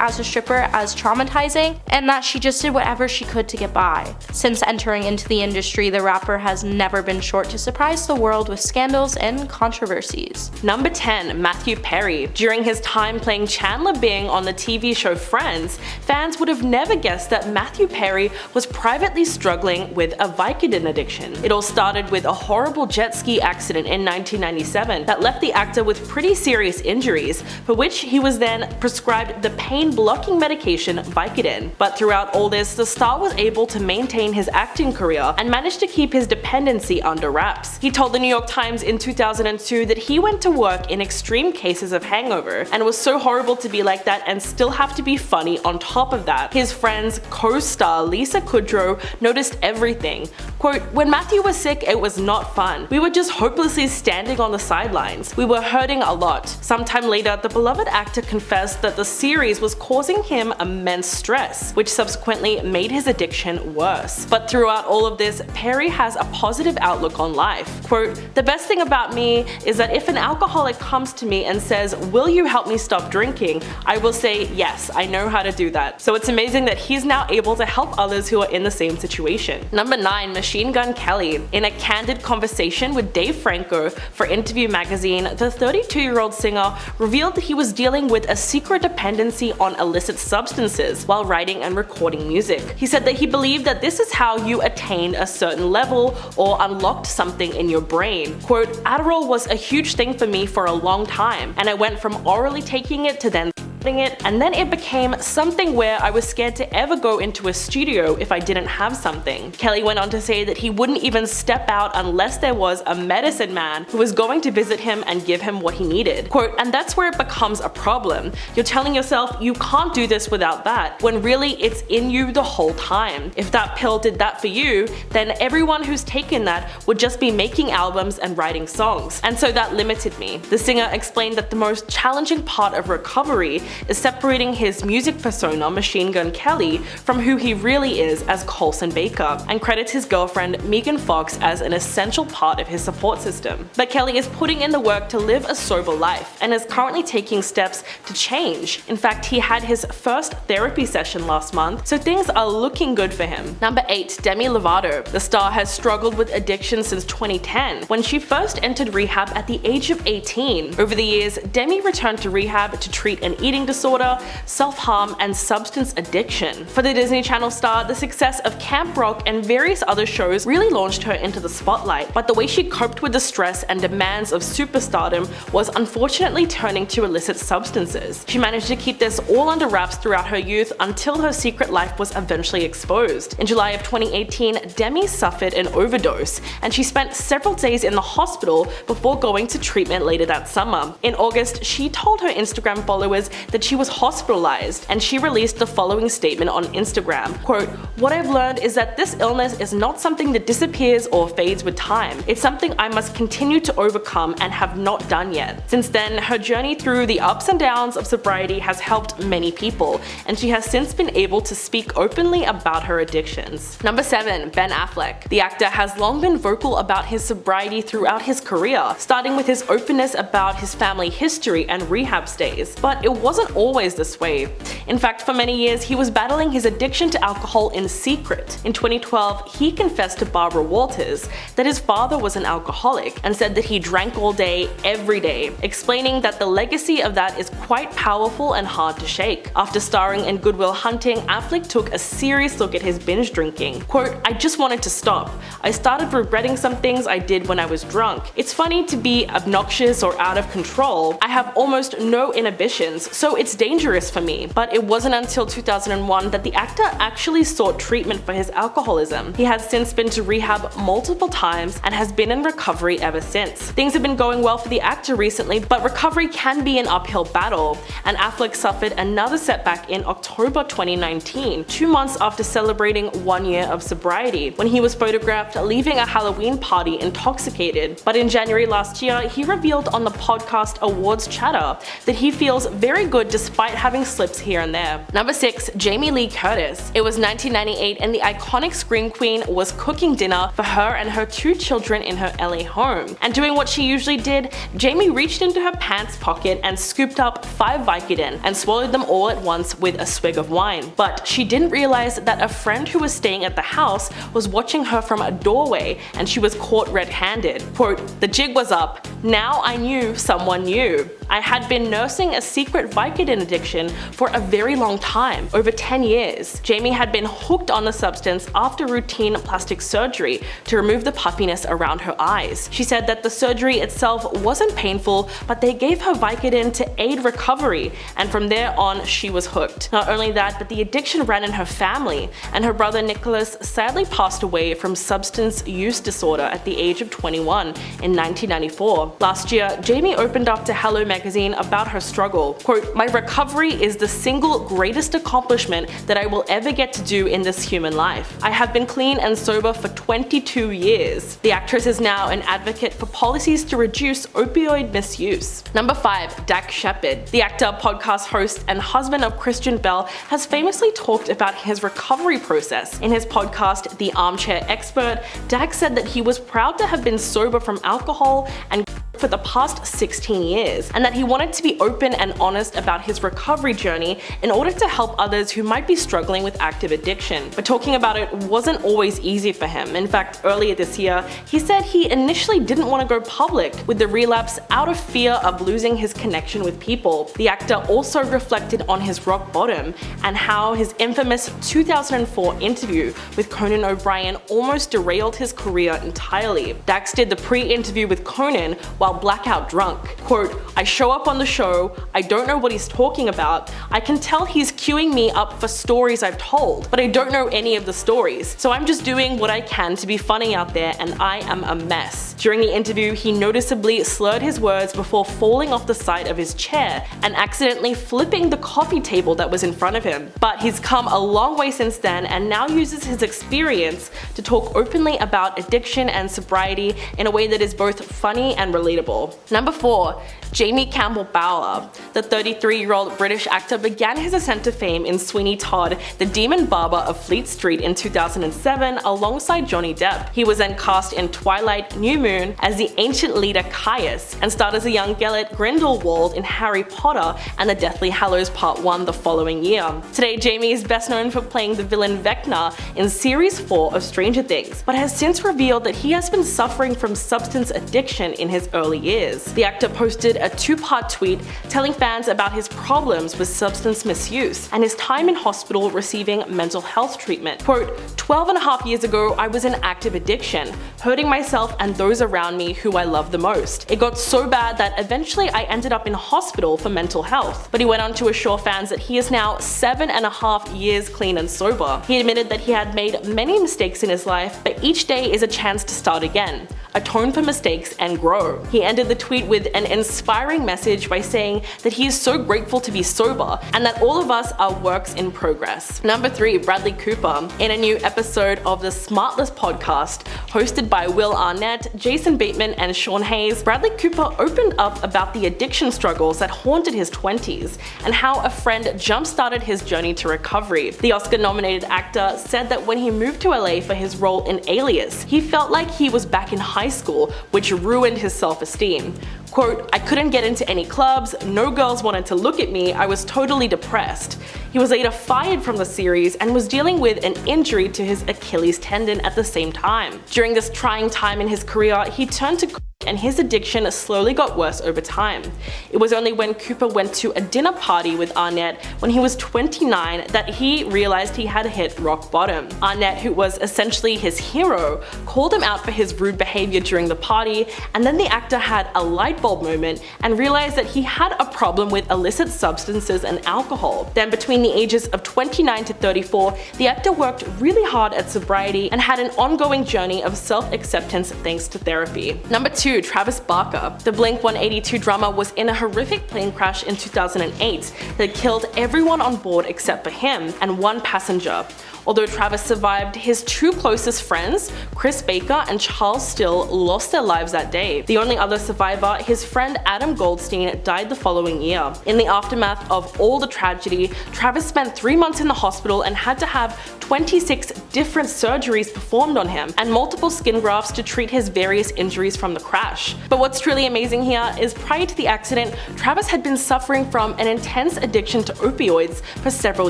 as a stripper as traumatizing, and that she just did whatever she could to get by. Since entering into the industry, the rapper has never been short to surprise the world with scandals and controversies. Number 10, Matthew Perry. During his time playing Chandler Bing on the TV show Friends, fans would have never guessed that Matthew Perry was privately struggling with a Vicodin addiction. It all started with a horrible jet ski accident in 1997 that left the actor with pretty serious injuries, for which he was then prescribed the pain-blocking medication Vicodin. But throughout all this, the star was able to maintain his acting career and managed to keep his dependency under wraps. He told the New York Times in 2002 that he went to work in extreme cases of hangover, and it was so horrible to be like that and still have to be funny on top of that. His friend's co-star Lisa Kudrow noticed everything. Quote, "When Matthew was sick, it was not fun. We were just hopelessly standing on the sidelines. We were hurting a lot." Sometime later, the beloved actor confessed that the series was causing him immense stress, which subsequently made his addiction worse. But throughout all of this, Perry has a positive outlook on life. Quote, "The best thing about me is that if an alcoholic comes to me and says, 'Will you help me stop drinking?' I will say, 'Yes, I know how to do that.'" So it's amazing that he's now able to help others who are in the same situation. Number 9, Machine Gun Kelly. In a candid conversation with Dave Franco for Interview magazine, the 32-year-old singer revealed that he was dealing with a secret dependency on illicit substances while writing and recording music. He said that he believed that this is how you attained a certain level or unlocked something in your brain. Quote, "Adderall was a huge thing for me for a long time, and I went from orally taking it to then it, and then it became something where I was scared to ever go into a studio if I didn't have something." Kelly went on to say that he wouldn't even step out unless there was a medicine man who was going to visit him and give him what he needed. Quote, "And that's where it becomes a problem. You're telling yourself you can't do this without that, when really it's in you the whole time. If that pill did that for you, then everyone who's taken that would just be making albums and writing songs. And so that limited me." The singer explained that the most challenging part of recovery is separating his music persona, Machine Gun Kelly, from who he really is as Colson Baker, and credits his girlfriend Megan Fox as an essential part of his support system. But Kelly is putting in the work to live a sober life and is currently taking steps to change. In fact, he had his first therapy session last month, so things are looking good for him. Number 8. Demi Lovato. The star has struggled with addiction since 2010, when she first entered rehab at the age of 18. Over the years, Demi returned to rehab to treat an eating disorder, self-harm, and substance addiction. For the Disney Channel star, the success of Camp Rock and various other shows really launched her into the spotlight, but the way she coped with the stress and demands of superstardom was unfortunately turning to illicit substances. She managed to keep this all under wraps throughout her youth until her secret life was eventually exposed. In July of 2018, Demi suffered an overdose, and she spent several days in the hospital before going to treatment later that summer. In August, she told her Instagram followers that she was hospitalized, and she released the following statement on Instagram, quote, "What I've learned is that this illness is not something that disappears or fades with time. It's something I must continue to overcome and have not done yet." Since then, her journey through the ups and downs of sobriety has helped many people, and she has since been able to speak openly about her addictions. Number 7. Ben Affleck. The actor has long been vocal about his sobriety throughout his career, starting with his openness about his family history and rehab stays. But it wasn't always this way. In fact, for many years, he was battling his addiction to alcohol in secret. In 2012, he confessed to Barbara Walters that his father was an alcoholic and said that he drank all day, every day, explaining that the legacy of that is quite powerful and hard to shake. After starring in Good Will Hunting, Affleck took a serious look at his binge drinking. Quote, "I just wanted to stop. I started regretting some things I did when I was drunk. It's funny to be obnoxious or out of control. I have almost no inhibitions, so it's dangerous for me." But it wasn't until 2001 that the actor actually sought treatment for his alcoholism. He has since been to rehab multiple times and has been in recovery ever since. Things have been going well for the actor recently, but recovery can be an uphill battle, and Affleck suffered another setback in October 2019, 2 months after celebrating 1 year of sobriety, when he was photographed leaving a Halloween party intoxicated. But in January last year, he revealed on the podcast Awards Chatter that he feels very good despite having slips here and there. Number 6. Jamie Lee Curtis. It was 1998 and the iconic Scream Queen was cooking dinner for her and her 2 children in her LA home. And doing what she usually did, Jamie reached into her pants pocket and scooped up 5 Vicodin and swallowed them all at once with a swig of wine. But she didn't realize that a friend who was staying at the house was watching her from a doorway, and she was caught red-handed. Quote, "The jig was up. Now I knew someone knew. I had been nursing a secret Vicodin addiction for a very long time, over 10 years. Jamie had been hooked on the substance after routine plastic surgery to remove the puffiness around her eyes. She said that the surgery itself wasn't painful, but they gave her Vicodin to aid recovery, and from there on, she was hooked. Not only that, but the addiction ran in her family, and her brother Nicholas sadly passed away from substance use disorder at the age of 21 in 1994. Last year, Jamie opened up to Hello magazine about her struggle. Quote, "My recovery is the single greatest accomplishment that I will ever get to do in this human life. I have been clean and sober for 22 years. The actress is now an advocate for policies to reduce opioid misuse. Number 5. Dak Shepard. The actor, podcast host, and husband of Christian Bell has famously talked about his recovery process. In his podcast, The Armchair Expert, Dak said that he was proud to have been sober from alcohol and for the past 16 years, and that he wanted to be open and honest about his recovery journey in order to help others who might be struggling with active addiction. But talking about it wasn't always easy for him. In fact, earlier this year, he said he initially didn't want to go public with the relapse out of fear of losing his connection with people. The actor also reflected on his rock bottom and how his infamous 2004 interview with Conan O'Brien almost derailed his career entirely. Dax did the pre-interview with Conan while blackout drunk. Quote, "I show up on the show, I don't know what he's talking about, I can tell he's queuing me up for stories I've told, but I don't know any of the stories, so I'm just doing what I can to be funny out there and I am a mess. During the interview, he noticeably slurred his words before falling off the side of his chair and accidentally flipping the coffee table that was in front of him. But he's come a long way since then and now uses his experience to talk openly about addiction and sobriety in a way that is both funny and relatable. Number 4. Jamie Campbell Bower. The 33-year-old British actor began his ascent to fame in Sweeney Todd, the demon barber of Fleet Street in 2007 alongside Johnny Depp. He was then cast in Twilight New Moon as the ancient leader Caius and starred as a young Gellert Grindelwald in Harry Potter and the Deathly Hallows Part 1 the following year. Today, Jamie is best known for playing the villain Vecna in Series 4 of Stranger Things, but has since revealed that he has been suffering from substance addiction in his early years. The actor posted a 2-part tweet telling fans about his problems with substance misuse and his time in hospital receiving mental health treatment. Quote, 12 and a half years ago, I was in active addiction, hurting myself and those around me who I love the most. It got so bad that eventually I ended up in hospital for mental health. But he went on to assure fans that he is now 7.5 years clean and sober. He admitted that he had made many mistakes in his life, but each day is a chance to start again, atone for mistakes and grow. He ended the tweet with an inspiring message by saying that he is so grateful to be sober and that all of us are works in progress. Number 3. Bradley Cooper. In a new episode of the Smartless podcast, hosted by Will Arnett, Jason Bateman, and Sean Hayes, Bradley Cooper opened up about the addiction struggles that haunted his 20s and how a friend jump-started his journey to recovery. The Oscar-nominated actor said that when he moved to LA for his role in Alias, he felt like he was back in high school, which ruined his self-esteem. Quote, I couldn't get into any clubs, no girls wanted to look at me, I was totally depressed. He was later fired from the series and was dealing with an injury to his Achilles tendon at the same time. During this trying time in his career, he turned to coke and his addiction slowly got worse over time. It was only when Cooper went to a dinner party with Arnett when he was 29 that he realized he had hit rock bottom. Arnett, who was essentially his hero, called him out for his rude behavior during the party, and then the actor had a light bulb moment and realized that he had a problem with illicit substances and alcohol. Then between the ages of 29 to 34, the actor worked really hard at sobriety and had an ongoing journey of self-acceptance thanks to therapy. Number 2. Travis Barker. The Blink-182 drummer was in a horrific plane crash in 2008 that killed everyone on board except for him and one passenger. Although Travis survived, his 2 closest friends, Chris Baker and Charles Still, lost their lives that day. The only other survivor, his friend Adam Goldstein, died the following year. In the aftermath of all the tragedy, Travis spent 3 months in the hospital and had to have 26 different surgeries performed on him and multiple skin grafts to treat his various injuries from the crash. But what's truly amazing here is prior to the accident, Travis had been suffering from an intense addiction to opioids for several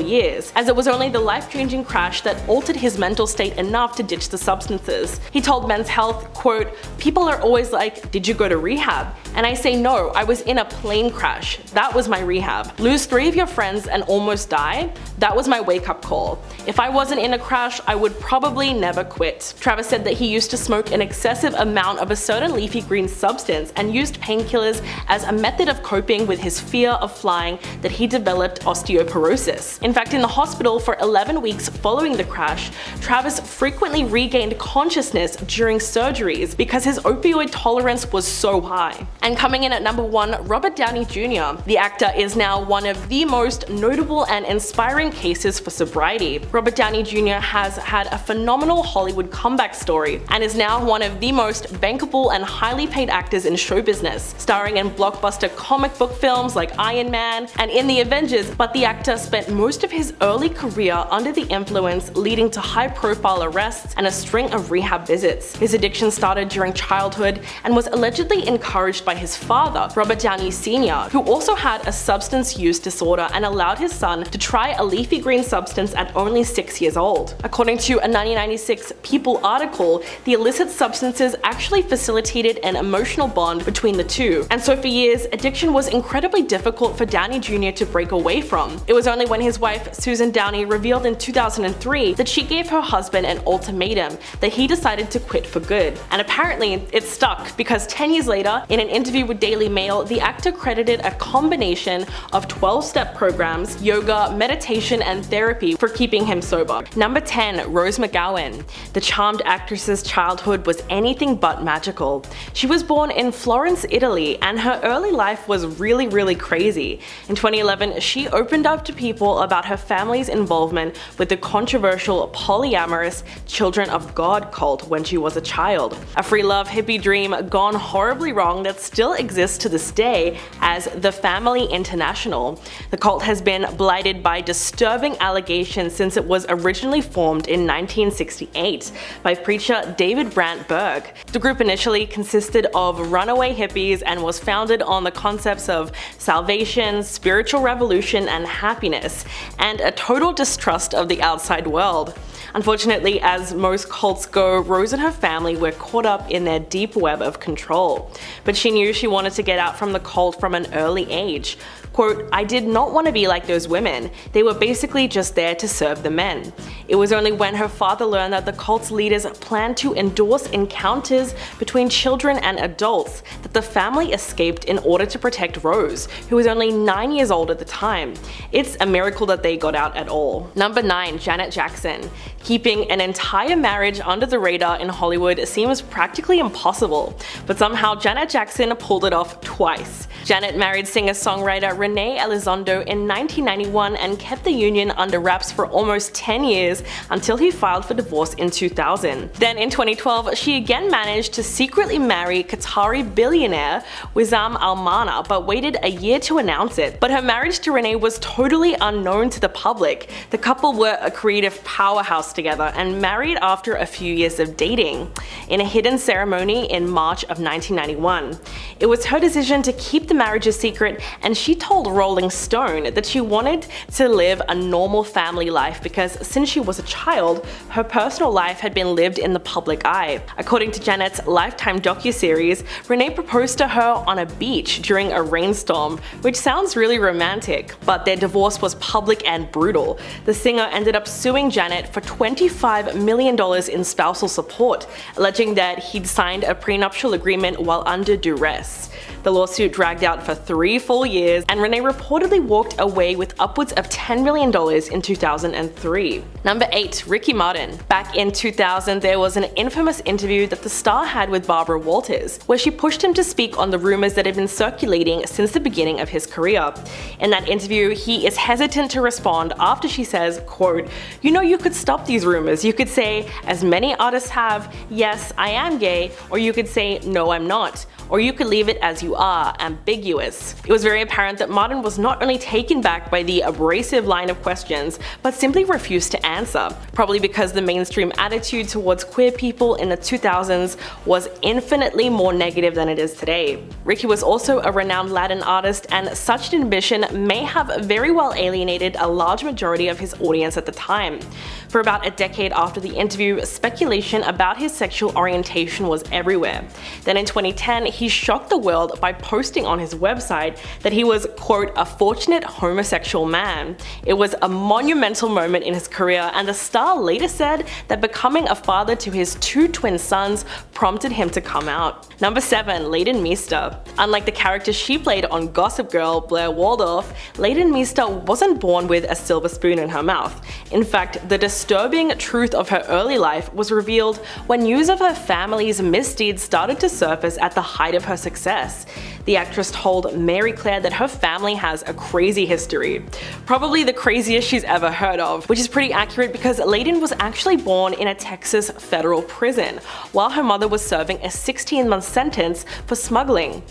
years, as it was only the life-changing crash that altered his mental state enough to ditch the substances. He told Men's Health, quote, people are always like, did you go to rehab? And I say no, I was in a plane crash. That was my rehab. Lose 3 of your friends and almost die? That was my wake-up call. If I wasn't in a crash, I would probably never quit. Travis said that he used to smoke an excessive amount of a certain leafy green substance and used painkillers as a method of coping with his fear of flying that he developed osteoporosis. In fact, in the hospital for 11 weeks following the crash, Travis frequently regained consciousness during surgeries because his opioid tolerance was so high. And coming in at number 1, Robert Downey Jr. The actor is now one of the most notable and inspiring cases for sobriety. Robert Downey Jr. has had a phenomenal Hollywood comeback story and is now one of the most bankable and highly paid actors in show business, starring in blockbuster comic book films like Iron Man and in the Avengers, but the actor spent most of his early career under the influence, leading to high-profile arrests and a string of rehab visits. His addiction started during childhood and was allegedly encouraged by his father, Robert Downey Sr., who also had a substance use disorder and allowed his son to try a leafy green substance at only 6 years old. According to a 1996 People article, the illicit substances actually facilitated an emotional bond between the two, and so for years, addiction was incredibly difficult for Downey Jr. to break away from. It was only when his wife, Susan Downey, revealed in 2006 2003 that she gave her husband an ultimatum that he decided to quit for good. And apparently it stuck, because 10 years later, in an interview with Daily Mail, the actor credited a combination of 12-step programs, yoga, meditation, and therapy for keeping him sober. Number 10. Rose McGowan. The charmed actress's childhood was anything but magical. She was born in Florence, Italy, and her early life was really crazy. In 2011, she opened up to people about her family's involvement with the controversial polyamorous Children of God cult when she was a child. A free love hippie dream gone horribly wrong that still exists to this day as the Family International. The cult has been blighted by disturbing allegations since it was originally formed in 1968 by preacher David Brandt Berg. The group initially consisted of runaway hippies and was founded on the concepts of salvation, spiritual revolution, and happiness, and a total distrust of the outside world. Unfortunately, as most cults go, Rose and her family were caught up in their deep web of control. But she knew she wanted to get out from the cult from an early age. Quote, "I did not want to be like those women. They were basically just there to serve the men." It was only when her father learned that the cult's leaders planned to endorse encounters between children and adults that the family escaped in order to protect Rose, who was only 9 years old at the time. It's a miracle that they got out at all. Number 9. Janet Jackson. Keeping an entire marriage under the radar in Hollywood seems practically impossible, but somehow Janet Jackson pulled it off twice. Janet married singer-songwriter Renee Elizondo in 1991 and kept the union under wraps for almost 10 years until he filed for divorce in 2000. Then in 2012, she again managed to secretly marry Qatari billionaire Wissam Al-Mana, but waited a year to announce it. But her marriage to Renee was totally unknown to the public. The couple were a creative powerhouse together and married after a few years of dating, in a hidden ceremony in March of 1991. It was her decision to keep the marriage a secret, and she told Rolling Stone that she wanted to live a normal family life because since she was a child, her personal life had been lived in the public eye. According to Janet's Lifetime docuseries, Renee proposed to her on a beach during a rainstorm, which sounds really romantic, but their divorce was public and brutal. The singer ended up suing Janet for $25 million in spousal support, alleging that he'd signed a prenuptial agreement while under duress. The lawsuit dragged out for 3 full years, and Renee reportedly walked away with upwards of $10 million in 2003. Number 8. Ricky Martin. Back in 2000, there was an infamous interview that the star had with Barbara Walters, where she pushed him to speak on the rumors that had been circulating since the beginning of his career. In that interview, he is hesitant to respond after she says, quote, "You know, you could stop these rumors. You could say, as many artists have, yes, I am gay, or you could say, no, I'm not. Or you could leave it as you are, ambiguous." It was very apparent that Martin was not only taken back by the abrasive line of questions, but simply refused to answer, probably because the mainstream attitude towards queer people in the 2000s was infinitely more negative than it is today. Ricky was also a renowned Latin artist, and such an ambition may have very well alienated a large majority of his audience at the time. For about a decade after the interview, speculation about his sexual orientation was everywhere. Then in 2010, he shocked the world by posting on his website that he was, quote, "a fortunate homosexual man." It was a monumental moment in his career, and the star later said that becoming a father to his 2 twin sons prompted him to come out. Number 7. Leighton Meester. Unlike the character she played on Gossip Girl, Blair Waldorf, Leighton Meester wasn't born with a silver spoon in her mouth. In fact, the disturbing truth of her early life was revealed when news of her family's misdeeds started to surface at the height of her success. The actress told Mary Claire that her family has a crazy history, probably the craziest she's ever heard of, which is pretty accurate because Leighton was actually born in a Texas federal prison, while her mother was serving a 16-month sentence for smuggling.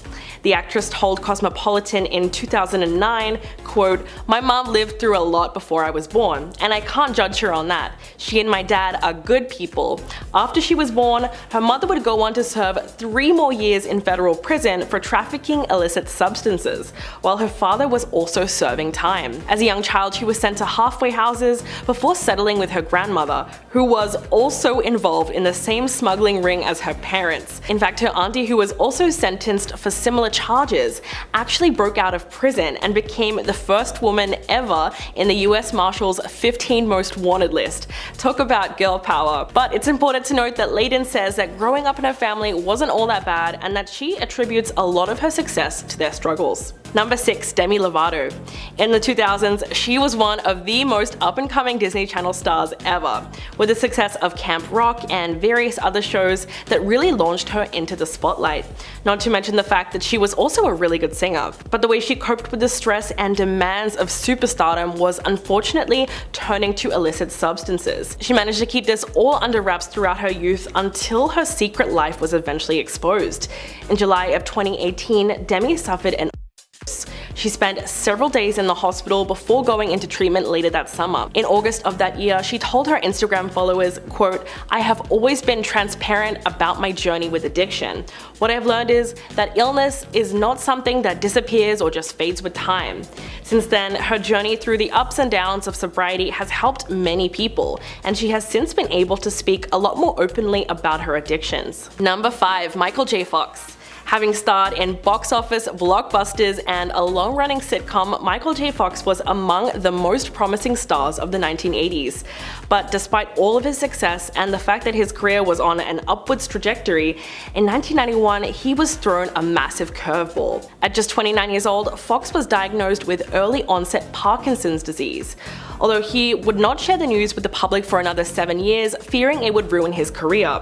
The actress told Cosmopolitan in 2009, quote, "My mom lived through a lot before I was born, and I can't judge her on that. She and my dad are good people. After she was born, her mother would go on to serve 3 more years in in federal prison for trafficking illicit substances, while her father was also serving time. As a young child, she was sent to halfway houses before settling with her grandmother, who was also involved in the same smuggling ring as her parents. In fact, her auntie, who was also sentenced for similar charges, actually broke out of prison and became the first woman ever in the US Marshals 15 Most Wanted list. Talk about girl power. But it's important to note that Layden says that growing up in her family wasn't all that bad and that she attributes a lot of her success to their struggles. Number 6. Demi Lovato. In the 2000s, she was one of the most up-and-coming Disney Channel stars ever, with the success of Camp Rock and various other shows that really launched her into the spotlight. Not to mention the fact that she was also a really good singer. But the way she coped with the stress and demands of superstardom was unfortunately turning to illicit substances. She managed to keep this all under wraps throughout her youth until her secret life was eventually exposed. In July of 2018, Demi suffered an She spent several days in the hospital before going into treatment later that summer. In August of that year, she told her Instagram followers, quote, "I have always been transparent about my journey with addiction. What I've learned is that illness is not something that disappears or just fades with time." Since then, her journey through the ups and downs of sobriety has helped many people, and she has since been able to speak a lot more openly about her addictions. Number 5. Michael J. Fox. Having starred in box office blockbusters and a long-running sitcom, Michael J. Fox was among the most promising stars of the 1980s. But despite all of his success and the fact that his career was on an upwards trajectory, in 1991 he was thrown a massive curveball. At just 29 years old, Fox was diagnosed with early-onset Parkinson's disease. Although he would not share the news with the public for another 7 years, fearing it would ruin his career.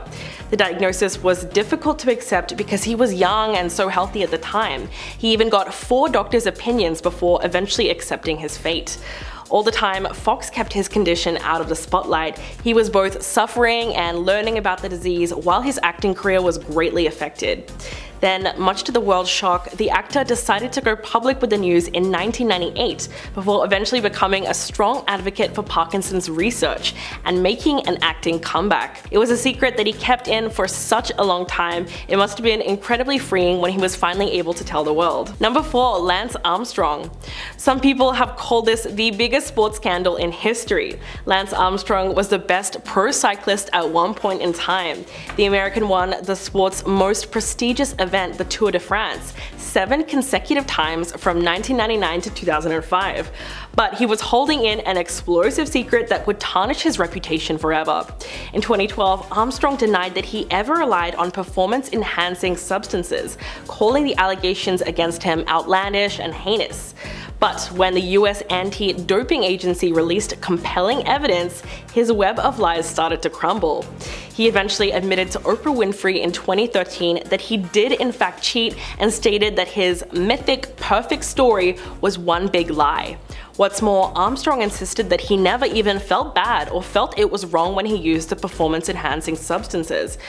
The diagnosis was difficult to accept because he was young and so healthy at the time. He even got 4 doctors' opinions before eventually accepting his fate. All the time, Fox kept his condition out of the spotlight. He was both suffering and learning about the disease while his acting career was greatly affected. Then, much to the world's shock, the actor decided to go public with the news in 1998 before eventually becoming a strong advocate for Parkinson's research and making an acting comeback. It was a secret that he kept in for such a long time. It must have been incredibly freeing when he was finally able to tell the world. Number 4. Lance Armstrong. Some people have called this the biggest sports scandal in history. Lance Armstrong was the best pro cyclist at one point in time. The American won the sport's most prestigious event, the Tour de France, 7 consecutive times from 1999 to 2005. But he was holding in an explosive secret that would tarnish his reputation forever. In 2012, Armstrong denied that he ever relied on performance-enhancing substances, calling the allegations against him outlandish and heinous. But when the US anti-doping agency released compelling evidence, his web of lies started to crumble. He eventually admitted to Oprah Winfrey in 2013 that he did in fact cheat and stated that his mythic perfect story was one big lie. What's more, Armstrong insisted that he never even felt bad or felt it was wrong when he used the performance-enhancing substances.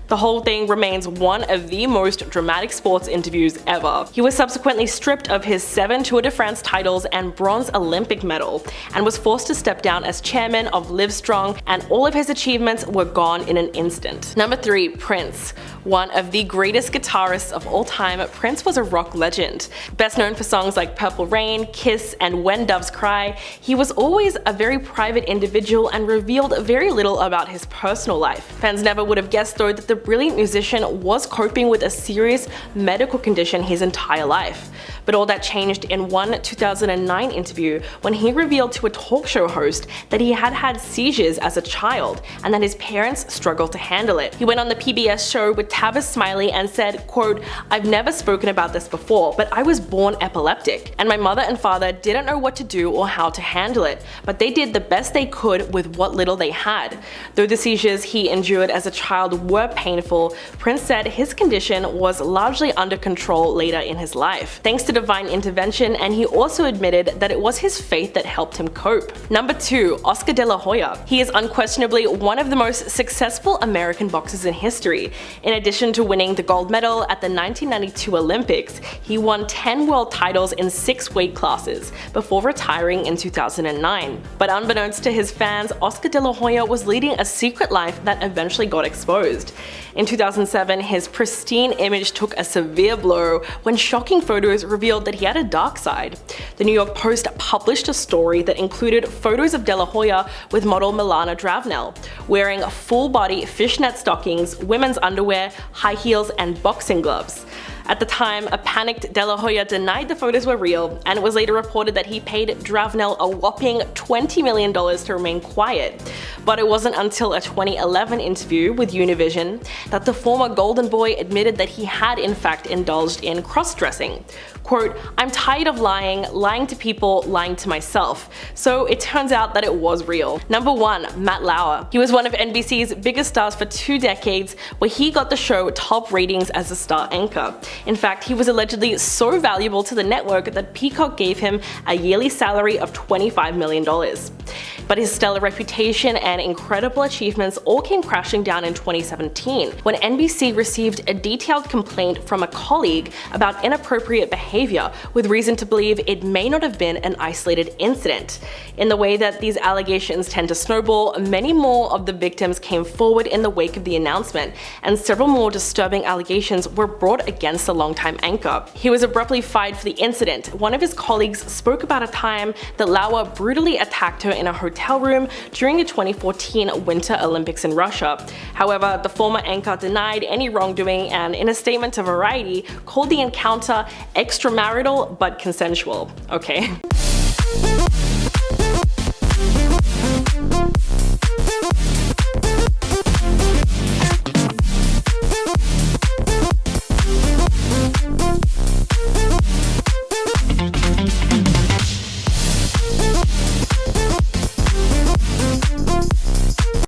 The whole thing remains one of the most dramatic sports interviews ever. He was subsequently stripped of his 7 Tour de France titles and bronze Olympic medal, and was forced to step down as chairman of Livestrong, and all of his achievements were gone in an instant. Number 3. Prince. One of the greatest guitarists of all time, Prince was a rock legend. Best known for songs like Purple Rain, Kiss, and When Doves Cry, he was always a very private individual and revealed very little about his personal life. Fans never would have guessed though that the brilliant musician was coping with a serious medical condition his entire life. But all that changed in one 2009 interview when he revealed to a talk show host that he had had seizures as a child and that his parents struggled to handle it. He went on the PBS show with Tavis Smiley and said, quote, "I've never spoken about this before, but I was born epileptic, and my mother and father didn't know what to do or how to handle it, but they did the best they could with what little they had." Though the seizures he endured as a child were painful, Prince said his condition was largely under control later in his life, thanks to divine intervention, and he also admitted that it was his faith that helped him cope. Number 2. Oscar de la Hoya. He is unquestionably one of the most successful successful American boxers in history. In addition to winning the gold medal at the 1992 Olympics, he won 10 world titles in 6 weight classes before retiring in 2009. But unbeknownst to his fans, Oscar De La Hoya was leading a secret life that eventually got exposed. In 2007, his pristine image took a severe blow when shocking photos revealed that he had a dark side. The New York Post published a story that included photos of De La Hoya with model Milana Dravnel, wearing full-body fishnet stockings, women's underwear, high heels, and boxing gloves. At the time, a panicked De La Hoya denied the photos were real, and it was later reported that he paid Dravnel a whopping $20 million to remain quiet. But it wasn't until a 2011 interview with Univision that the former Golden Boy admitted that he had in fact indulged in cross-dressing. Quote, "I'm tired of lying to people, lying to myself." So it turns out that it was real. Number 1. Matt Lauer. He was one of NBC's biggest stars for 2 decades, where he got the show top ratings as a star anchor. In fact, he was allegedly so valuable to the network that Peacock gave him a yearly salary of $25 million. But his stellar reputation and incredible achievements all came crashing down in 2017, when NBC received a detailed complaint from a colleague about inappropriate behavior, with reason to believe it may not have been an isolated incident. In the way that these allegations tend to snowball, many more of the victims came forward in the wake of the announcement, and several more disturbing allegations were brought against the longtime anchor. He was abruptly fired for the incident. One of his colleagues spoke about a time that Lauer brutally attacked her in a hotel room during the 2014 Winter Olympics in Russia. However, the former anchor denied any wrongdoing and, in a statement to Variety, called the encounter extramarital but consensual. Okay.